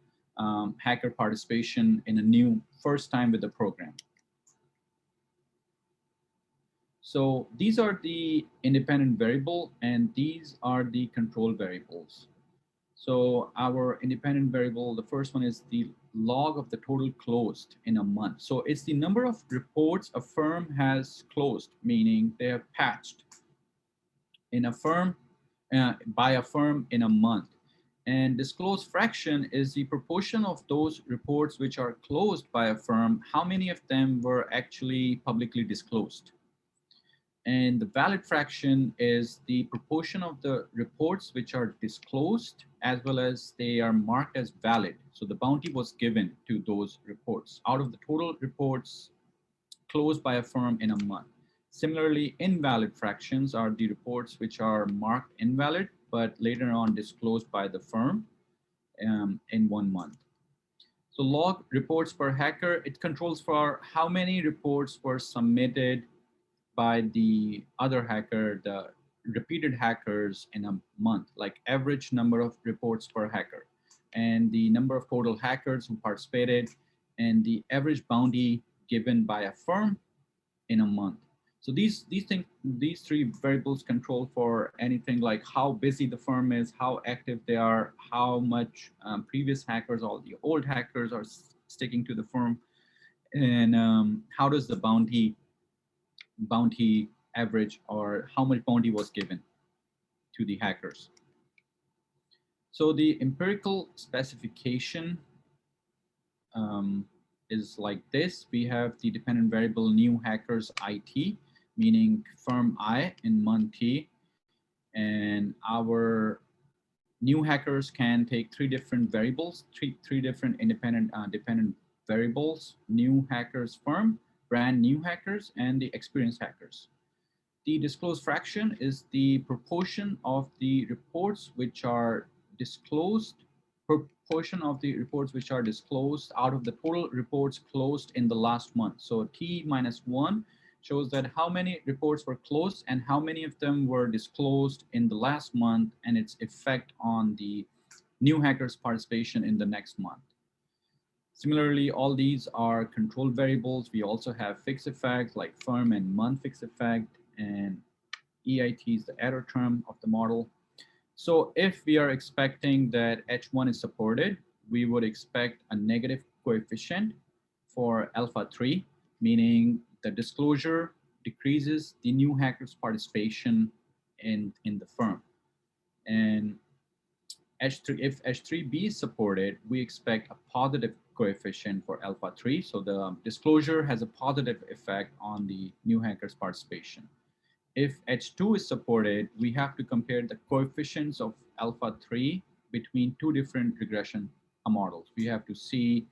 hacker participation in a new first time with the program. So these are the independent variable, and these are the control variables. So our independent variable, the first one is the log of the total closed in a month. So it's the number of reports a firm has closed, meaning they have patched in a firm, by a firm in a month. And disclosed fraction is the proportion of those reports which are closed by a firm, how many of them were actually publicly disclosed. And the valid fraction is the proportion of the reports which are disclosed as well as they are marked as valid. So the bounty was given to those reports out of the total reports closed by a firm in a month. Similarly, invalid fractions are the reports which are marked invalid, but later on disclosed by the firm in 1 month. So log reports per hacker, it controls for how many reports were submitted by the other hacker, the repeated hackers in a month, like average number of reports per hacker, and the number of total hackers who participated, and the average bounty given by a firm in a month. So these three variables control for anything like how busy the firm is, how active they are, how much previous hackers, all the old hackers are sticking to the firm, and how does the bounty average, or how much bounty was given. to the hackers. So the empirical specification is like this. We have the dependent variable new hackers IT, meaning firm I in month T, and our new hackers can take three different variables, three different dependent variables: new hackers firm, brand new hackers, and the experienced hackers. The disclosed fraction is the proportion of the reports which are disclosed, proportion of the reports which are disclosed out of the total reports closed in the last month. So T minus 1 shows that how many reports were closed and how many of them were disclosed in the last month and its effect on the new hackers' participation in the next month. Similarly, all these are control variables. We also have fixed effects like firm and month fixed effect, and EIT is the error term of the model. So if we are expecting that H1 is supported, we would expect a negative coefficient for alpha 3, meaning the disclosure decreases the new hacker's participation in the firm. And H3, if H3B is supported, we expect a positive coefficient for alpha 3. So the disclosure has a positive effect on the new hacker's participation. If H2 is supported, we have to compare the coefficients of alpha 3 between two different regression models. We have to see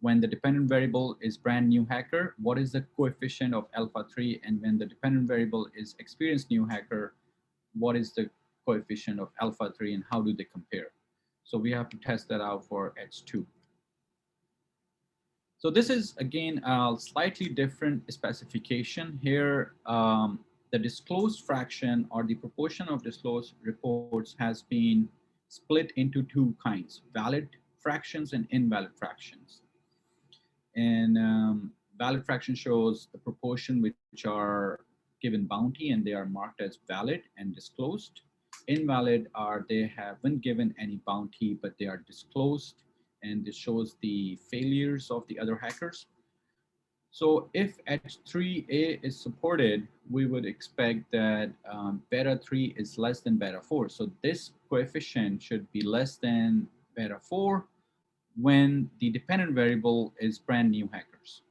when the dependent variable is brand new hacker, what is the coefficient of alpha 3, and when the dependent variable is experienced new hacker, what is the coefficient of alpha 3 and how do they compare? So we have to test that out for H2. So this is, again, a slightly different specification. Here, the disclosed fraction or the proportion of disclosed reports has been split into two kinds: valid fractions and invalid fractions. And valid fraction shows the proportion which are given bounty and they are marked as valid and disclosed. Invalid are they haven't given any bounty, but they are disclosed, and this shows the failures of the other hackers. So if H3A is supported, we would expect that beta 3 is less than beta 4. So this coefficient should be less than beta 4 when the dependent variable is brand new hackers.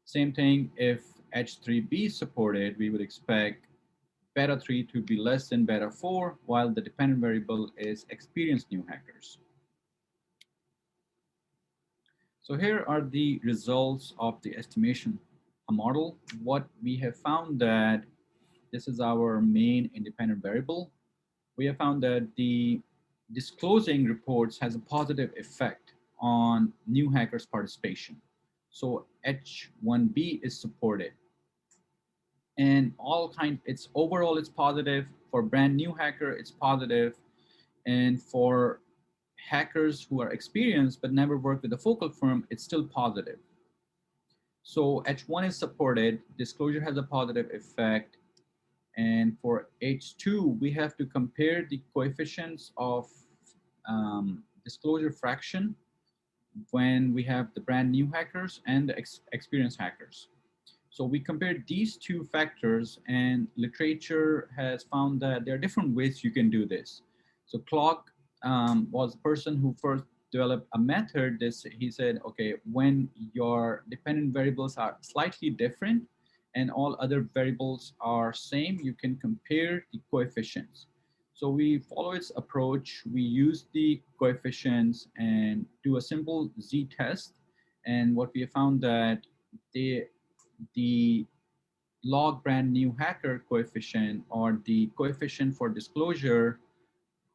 Same thing, if H3B is supported, we would expect beta 3 to be less than beta 4 while the dependent variable is experienced new hackers. So here are the results of the estimation model. What we have found that this is our main independent variable. We have found that the disclosing reports has a positive effect on new hackers' participation. So H1B is supported. And it's overall it's positive. For brand new hacker, it's positive. And for hackers who are experienced but never worked with a focal firm, it's still positive. So H1 is supported, disclosure has a positive effect. And for H2, we have to compare the coefficients of disclosure fraction when we have the brand new hackers and the experienced hackers. So we compared these two factors, and literature has found that there are different ways you can do this. So Clark was the person who first developed a method. He said, okay, when your dependent variables are slightly different and all other variables are same, you can compare the coefficients. So we follow its approach. We use the coefficients and do a simple z-test. And what we have found that the log brand new hacker coefficient, or the coefficient for disclosure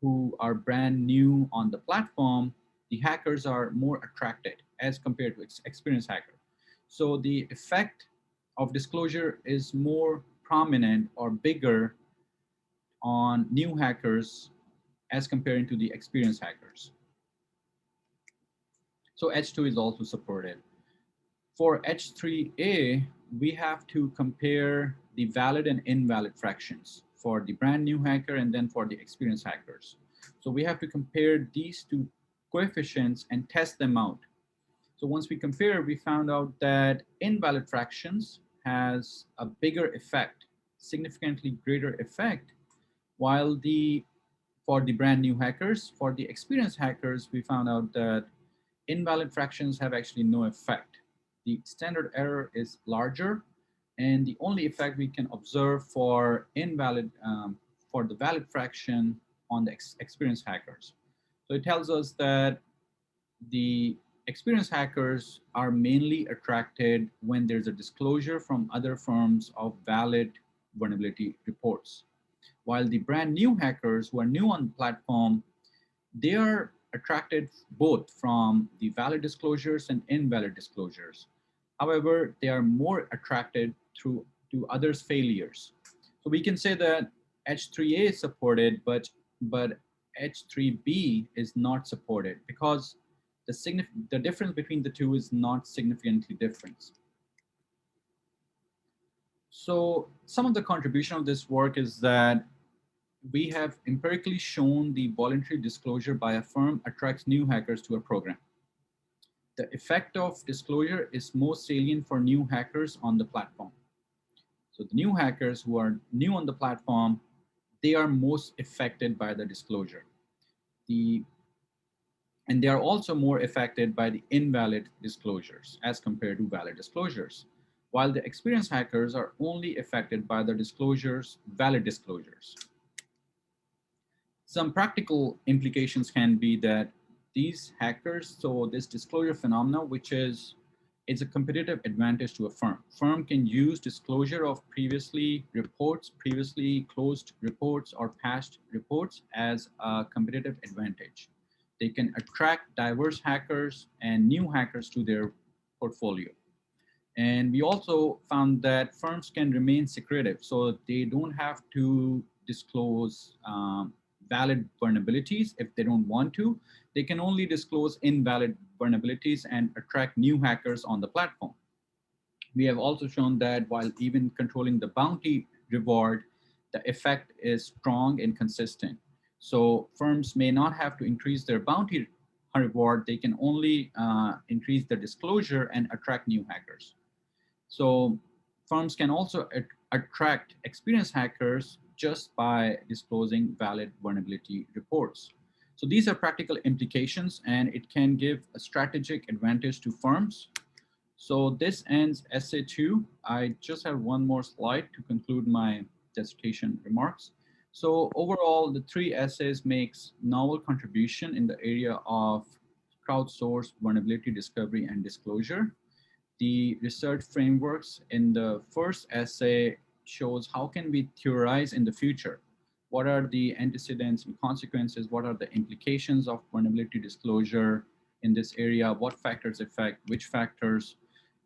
who are brand new on the platform, the hackers are more attracted as compared to experienced hacker. So the effect of disclosure is more prominent or bigger on new hackers as comparing to the experienced hackers. So H2 is also supported. For H3A, we have to compare the valid and invalid fractions for the brand new hacker and then for the experienced hackers. So we have to compare these two coefficients and test them out. So once we compare, we found out that invalid fractions has a bigger effect, significantly greater effect While for the brand new hackers, for the experienced hackers, we found out that invalid fractions have actually no effect. The standard error is larger, and the only effect we can observe for for the valid fraction on the experienced hackers. So it tells us that the experienced hackers are mainly attracted when there's a disclosure from other firms of valid vulnerability reports. While the brand new hackers who are new on the platform, they are attracted both from the valid disclosures and invalid disclosures. However, they are more attracted to others' failures. So we can say that H3A is supported, but H3B is not supported because the difference between the two is not significantly different. So some of the contribution of this work is that we have empirically shown the voluntary disclosure by a firm attracts new hackers to a program. The effect of disclosure is most salient for new hackers on the platform. So the new hackers who are new on the platform, they are most affected by the disclosure. And they are also more affected by the invalid disclosures as compared to valid disclosures. While the experienced hackers are only affected by the valid disclosures. Some practical implications can be that these hackers, so this disclosure phenomena, which is a competitive advantage to a firm. Firm can use disclosure of previously closed reports or past reports as a competitive advantage. They can attract diverse hackers and new hackers to their portfolio. And we also found that firms can remain secretive, so they don't have to disclose valid vulnerabilities if they don't want to. They can only disclose invalid vulnerabilities and attract new hackers on the platform. We have also shown that while even controlling the bounty reward, the effect is strong and consistent. So firms may not have to increase their bounty reward, they can only increase the disclosure and attract new hackers. So firms can also attract experienced hackers just by disclosing valid vulnerability reports. So these are practical implications, and it can give a strategic advantage to firms. So this ends essay 2. I just have one more slide to conclude my dissertation remarks. So overall, the 3 essays makes novel contribution in the area of crowdsourced vulnerability discovery and disclosure. The research frameworks in the first essay shows how can we theorize in the future? What are the antecedents and consequences? What are the implications of vulnerability disclosure in this area? What factors affect which factors?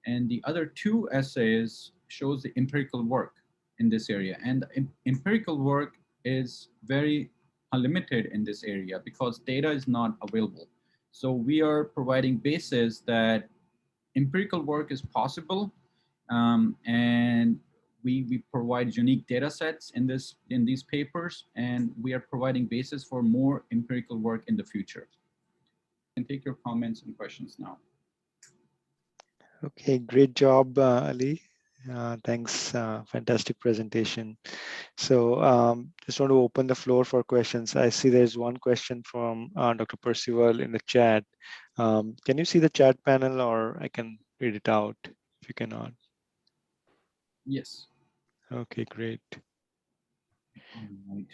And the other 2 essays shows the empirical work in this area. And the empirical work is very limited in this area because data is not available. So we are providing basis that empirical work is possible, and we provide unique data sets in these papers, and we are providing basis for more empirical work in the future. You can take your comments and questions now. Okay, great job, Ali. Thanks, fantastic presentation. So just want to open the floor for questions. I see there's one question from Dr. Percival in the chat. Can you see the chat panel, or I can read it out if you cannot? Yes. Okay, great. All right.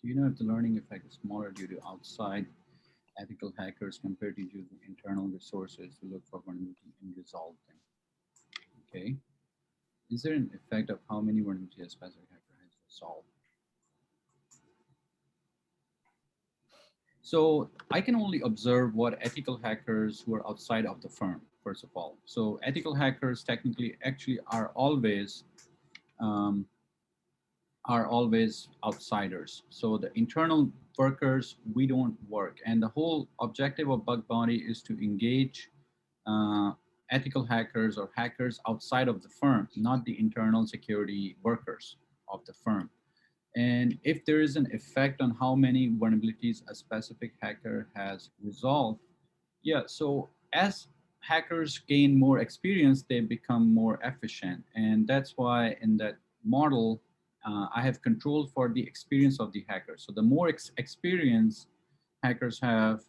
Do you know if the learning effect is smaller due to outside ethical hackers compared to using internal resources to look for vulnerability and resolve them? Okay. Is there an effect of how many vulnerabilities a specific hacker has resolved? So I can only observe what ethical hackers who are outside of the firm, first of all. So ethical hackers technically actually are always outsiders. So the internal workers, we don't work. And the whole objective of bug bounty is to engage ethical hackers or hackers outside of the firm, not the internal security workers of the firm. And if there is an effect on how many vulnerabilities a specific hacker has resolved, yeah, so as hackers gain more experience, they become more efficient. And that's why in that model, I have control for the experience of the hacker. So the more experience hackers have,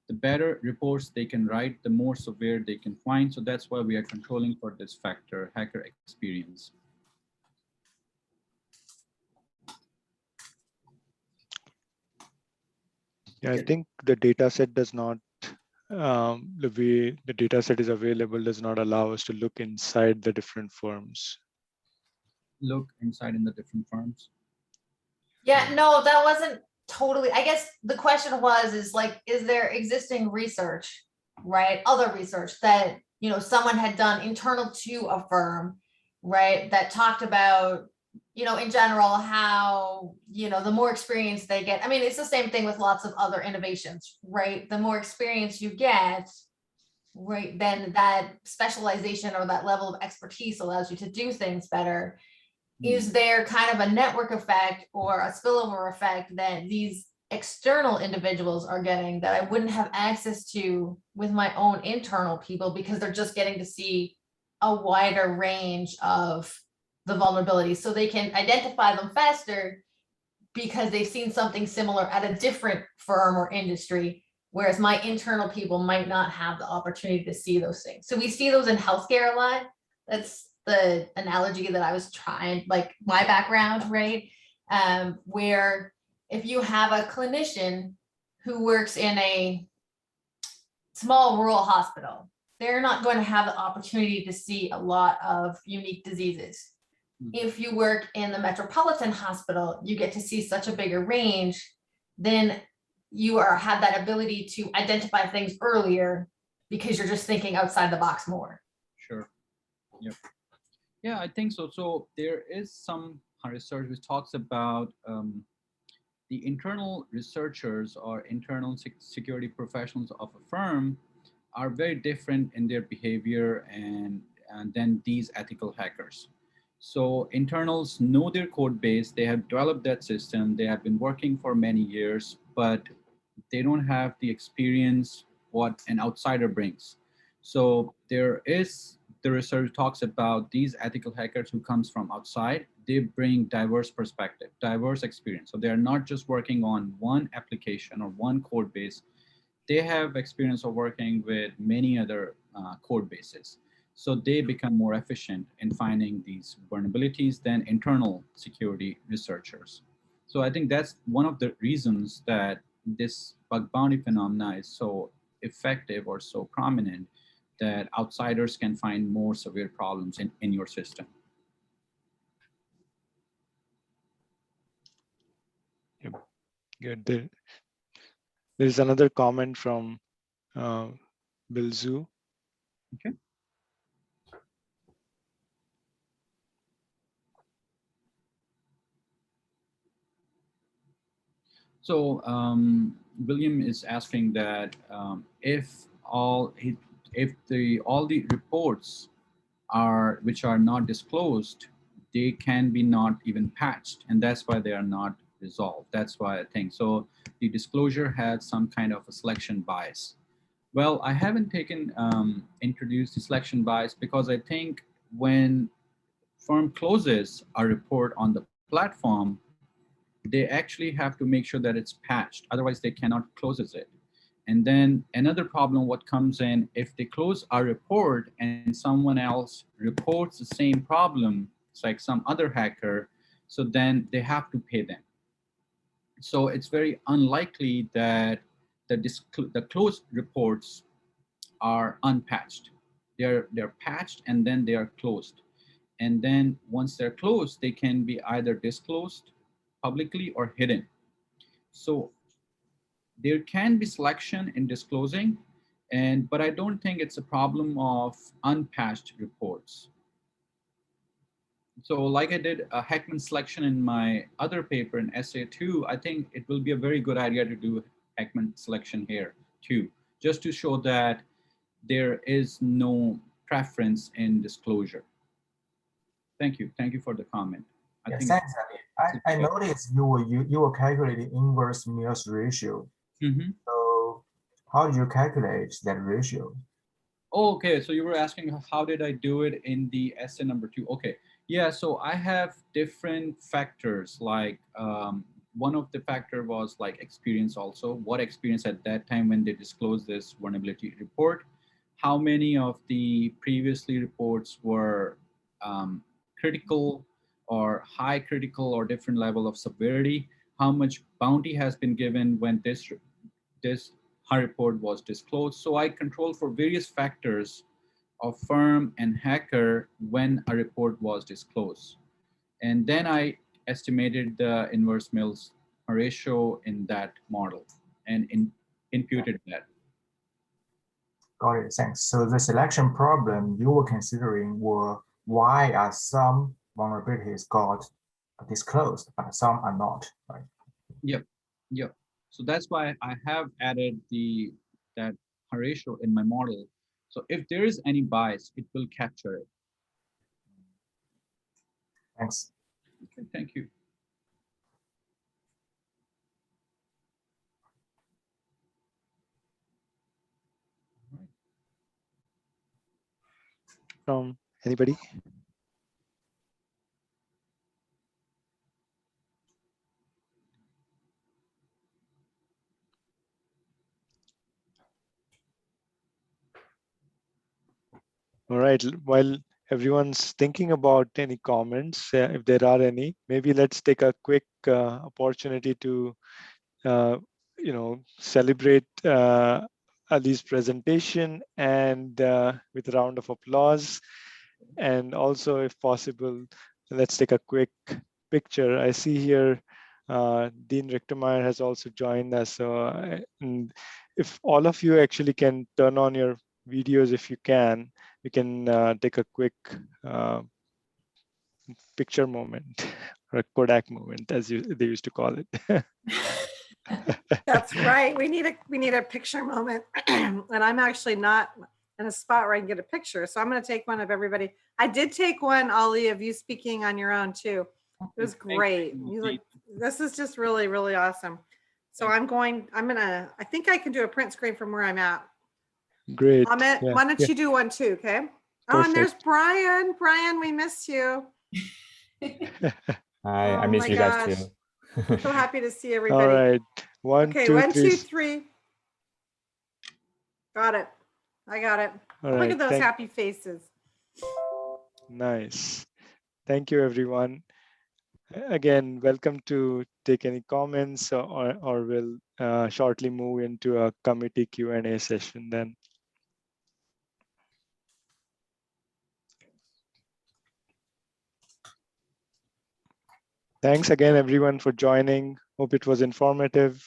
the better reports they can write, the more severe they can find. So that's why we are controlling for this factor, hacker experience. Yeah, I think the data set does not, the way the data set is available does not allow us to look inside the different firms. Look inside in the different firms. Yeah, no, that wasn't totally, I guess the question was, is like, is there existing research, right? Other research that, you know, someone had done internal to a firm, right? That talked about, you know, in general, how, you know, the more experience they get. I mean, it's the same thing with lots of other innovations, right? The more experience you get, right, then that specialization or that level of expertise allows you to do things better. Is there kind of a network effect or a spillover effect that these external individuals are getting that I wouldn't have access to with my own internal people, because they're just getting to see a wider range of the vulnerabilities, so they can identify them faster because they've seen something similar at a different firm or industry, whereas my internal people might not have the opportunity to see those things. So we see those in healthcare a lot. That's the analogy that I was trying, like my background, right? Where if you have a clinician who works in a small rural hospital, they're not going to have the opportunity to see a lot of unique diseases. If you work in the metropolitan hospital, you get to see such a bigger range, then you have that ability to identify things earlier because you're just thinking outside the box more. Sure. Yep. Yeah, I think so. So there is some research which talks about the internal researchers or internal security professionals of a firm are very different in their behavior and than these ethical hackers. So internals know their code base, they have developed that system, they have been working for many years, but they don't have the experience what an outsider brings. So there is, the research talks about these ethical hackers who comes from outside, they bring diverse perspective, diverse experience. So they're not just working on one application or one code base, they have experience of working with many other code bases. So they become more efficient in finding these vulnerabilities than internal security researchers. So I think that's one of the reasons that this bug bounty phenomena is so effective or so prominent, that outsiders can find more severe problems in your system. Yep. Good. There's another comment from Bill Zhu. Okay. So William is asking that if all the reports are which are not disclosed, they can be not even patched, and that's why they are not resolved. That's why I think so. The disclosure has some kind of a selection bias. Well, I haven't introduced the selection bias because I think when firm closes a report on the platform, they actually have to make sure that it's patched. Otherwise, they cannot close it. And then another problem, what comes in, if they close our report and someone else reports the same problem, it's like some other hacker, so then they have to pay them. So it's very unlikely that the closed reports are unpatched. They're patched and then they are closed. And then once they're closed, they can be either disclosed publicly or hidden. So there can be selection in disclosing, but I don't think it's a problem of unpatched reports. So like I did a Heckman selection in my other paper in essay 2, I think it will be a very good idea to do Heckman selection here too, just to show that there is no preference in disclosure. Thank you. Thank you for the comment. Yes, thanks, Ahmed. I noticed you were calculating inverse Mills ratio. Mm-hmm. So how do you calculate that ratio? Oh, okay, so you were asking how did I do it in the essay number 2? Okay, Yeah, so I have different factors. Like one of the factor was like experience also. What experience at that time when they disclosed this vulnerability report? How many of the previously reports were critical or high critical or different level of severity? How much bounty has been given when this report was disclosed? So I control for various factors of firm and hacker when a report was disclosed. And then I estimated the inverse Mills ratio in that model and imputed that. Got it, thanks. So the selection problem you were considering were why are some vulnerabilities got disclosed, but some are not, right? Yep, yep. So that's why I have added that ratio in my model. So if there is any bias, it will capture it. Thanks. Okay, thank you. From anybody? All right, while everyone's thinking about any comments, if there are any, maybe let's take a quick opportunity to, celebrate Ali's presentation and with a round of applause. And also, if possible, let's take a quick picture. I see here Dean Richtermeyer has also joined us. So and if all of you actually can turn on your videos, if you can, we can take a quick picture moment or a Kodak moment, as they used to call it. That's right. We need a picture moment. And I'm actually not in a spot where I can get a picture. So I'm going to take one of everybody. I did take one, Ali, of you speaking on your own too. It was great. This is just really, really awesome. So I think I can do a print screen from where I'm at. Great. Ahmed, why don't you do one too, okay? Oh, and there's Brian. Brian, we miss you. Hi, I miss you guys too. So happy to see everybody. All right. One, two, three. Got it. I got it. All Look right, at those happy faces. Nice. Thank you, everyone. Again, welcome to take any comments or we'll shortly move into a committee Q&A session then. Thanks again, everyone, for joining. Hope it was informative.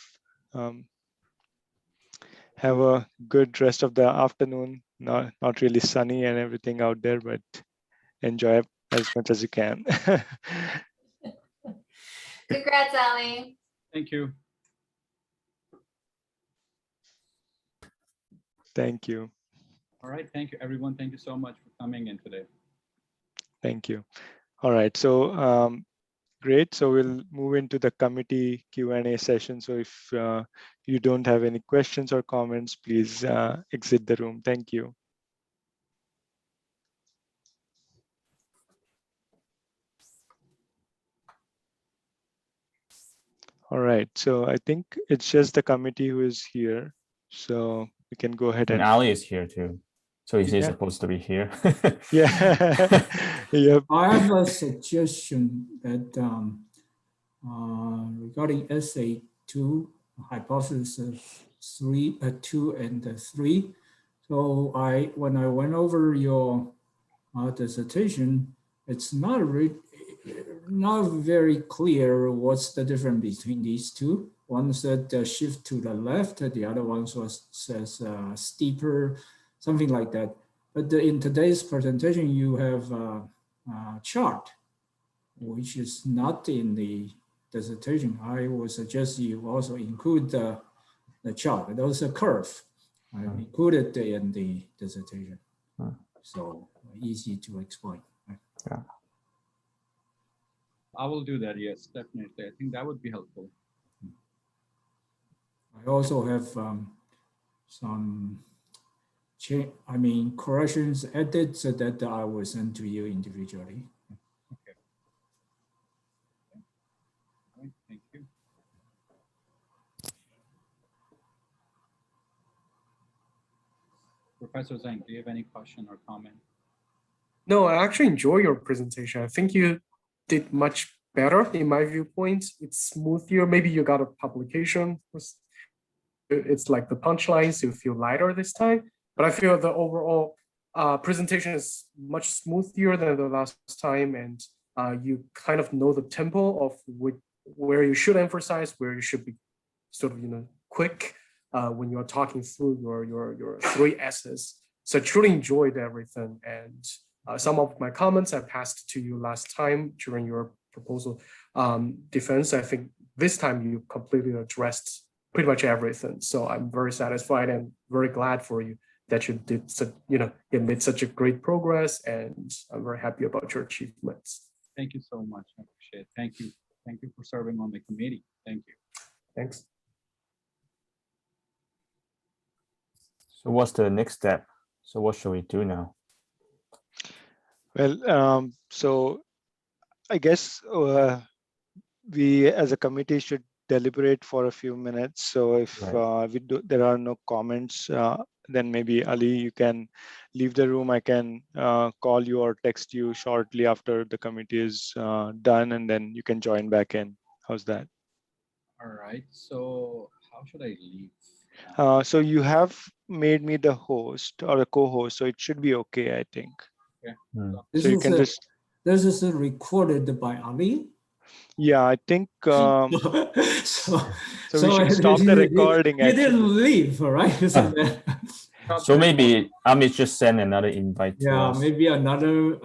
Have a good rest of the afternoon. Not really sunny and everything out there, but enjoy as much as you can. Congrats, Ali. Thank you. Thank you. All right, thank you, everyone. Thank you so much for coming in today. Thank you. All right, so great. So we'll move into the committee Q&A session. So if you don't have any questions or comments, please exit the room. Thank you. All right, so I think it's just the committee who is here. So we can go ahead and Ali is here too. So is he supposed to be here? Yeah. Yep. I have a suggestion that regarding essay 2, hypothesis 2 and 3. So when I went over your dissertation, it's not very clear what's the difference between these two. One said shift to the left, the other one says steeper, something like that. But in today's presentation, you have a chart, which is not in the dissertation. I would suggest you also include the chart. There's a curve. I included in the dissertation. So easy to explain. Yeah. I will do that. Yes, definitely. I think that would be helpful. I also have some corrections, edits that I will send to you individually. Professor Zhang, do you have any question or comment? No, I actually enjoy your presentation. I think you did much better in my viewpoint. It's smoother. Maybe you got a publication. It's like the punchlines, you feel lighter this time. But I feel the overall presentation is much smoother than the last time. And you kind of know the tempo of where you should emphasize, where you should be sort of, quick when you're talking through your 3 essays. So I truly enjoyed everything. And some of my comments I passed to you last time during your proposal defense. I think this time you completely addressed pretty much everything. So I'm very satisfied and very glad for you that you did such, you made such a great progress, and I'm very happy about your achievements. Thank you so much. I appreciate it. Thank you. Thank you for serving on the committee. Thank you. Thanks. So what's the next step? So what should we do now? Well, so I guess we as a committee should deliberate for a few minutes. So if there are no comments, then maybe Ali, you can leave the room. I can call you or text you shortly after the committee is done, and then you can join back in. How's that? All right. So how should I leave? So you have made me the host or a co-host, so it should be okay, I think. Yeah. So you can just. This is recorded by Ali. Yeah, I think. So we should stop the recording. You didn't leave, right? So maybe Ahmed just send another invite to Yeah, us. maybe another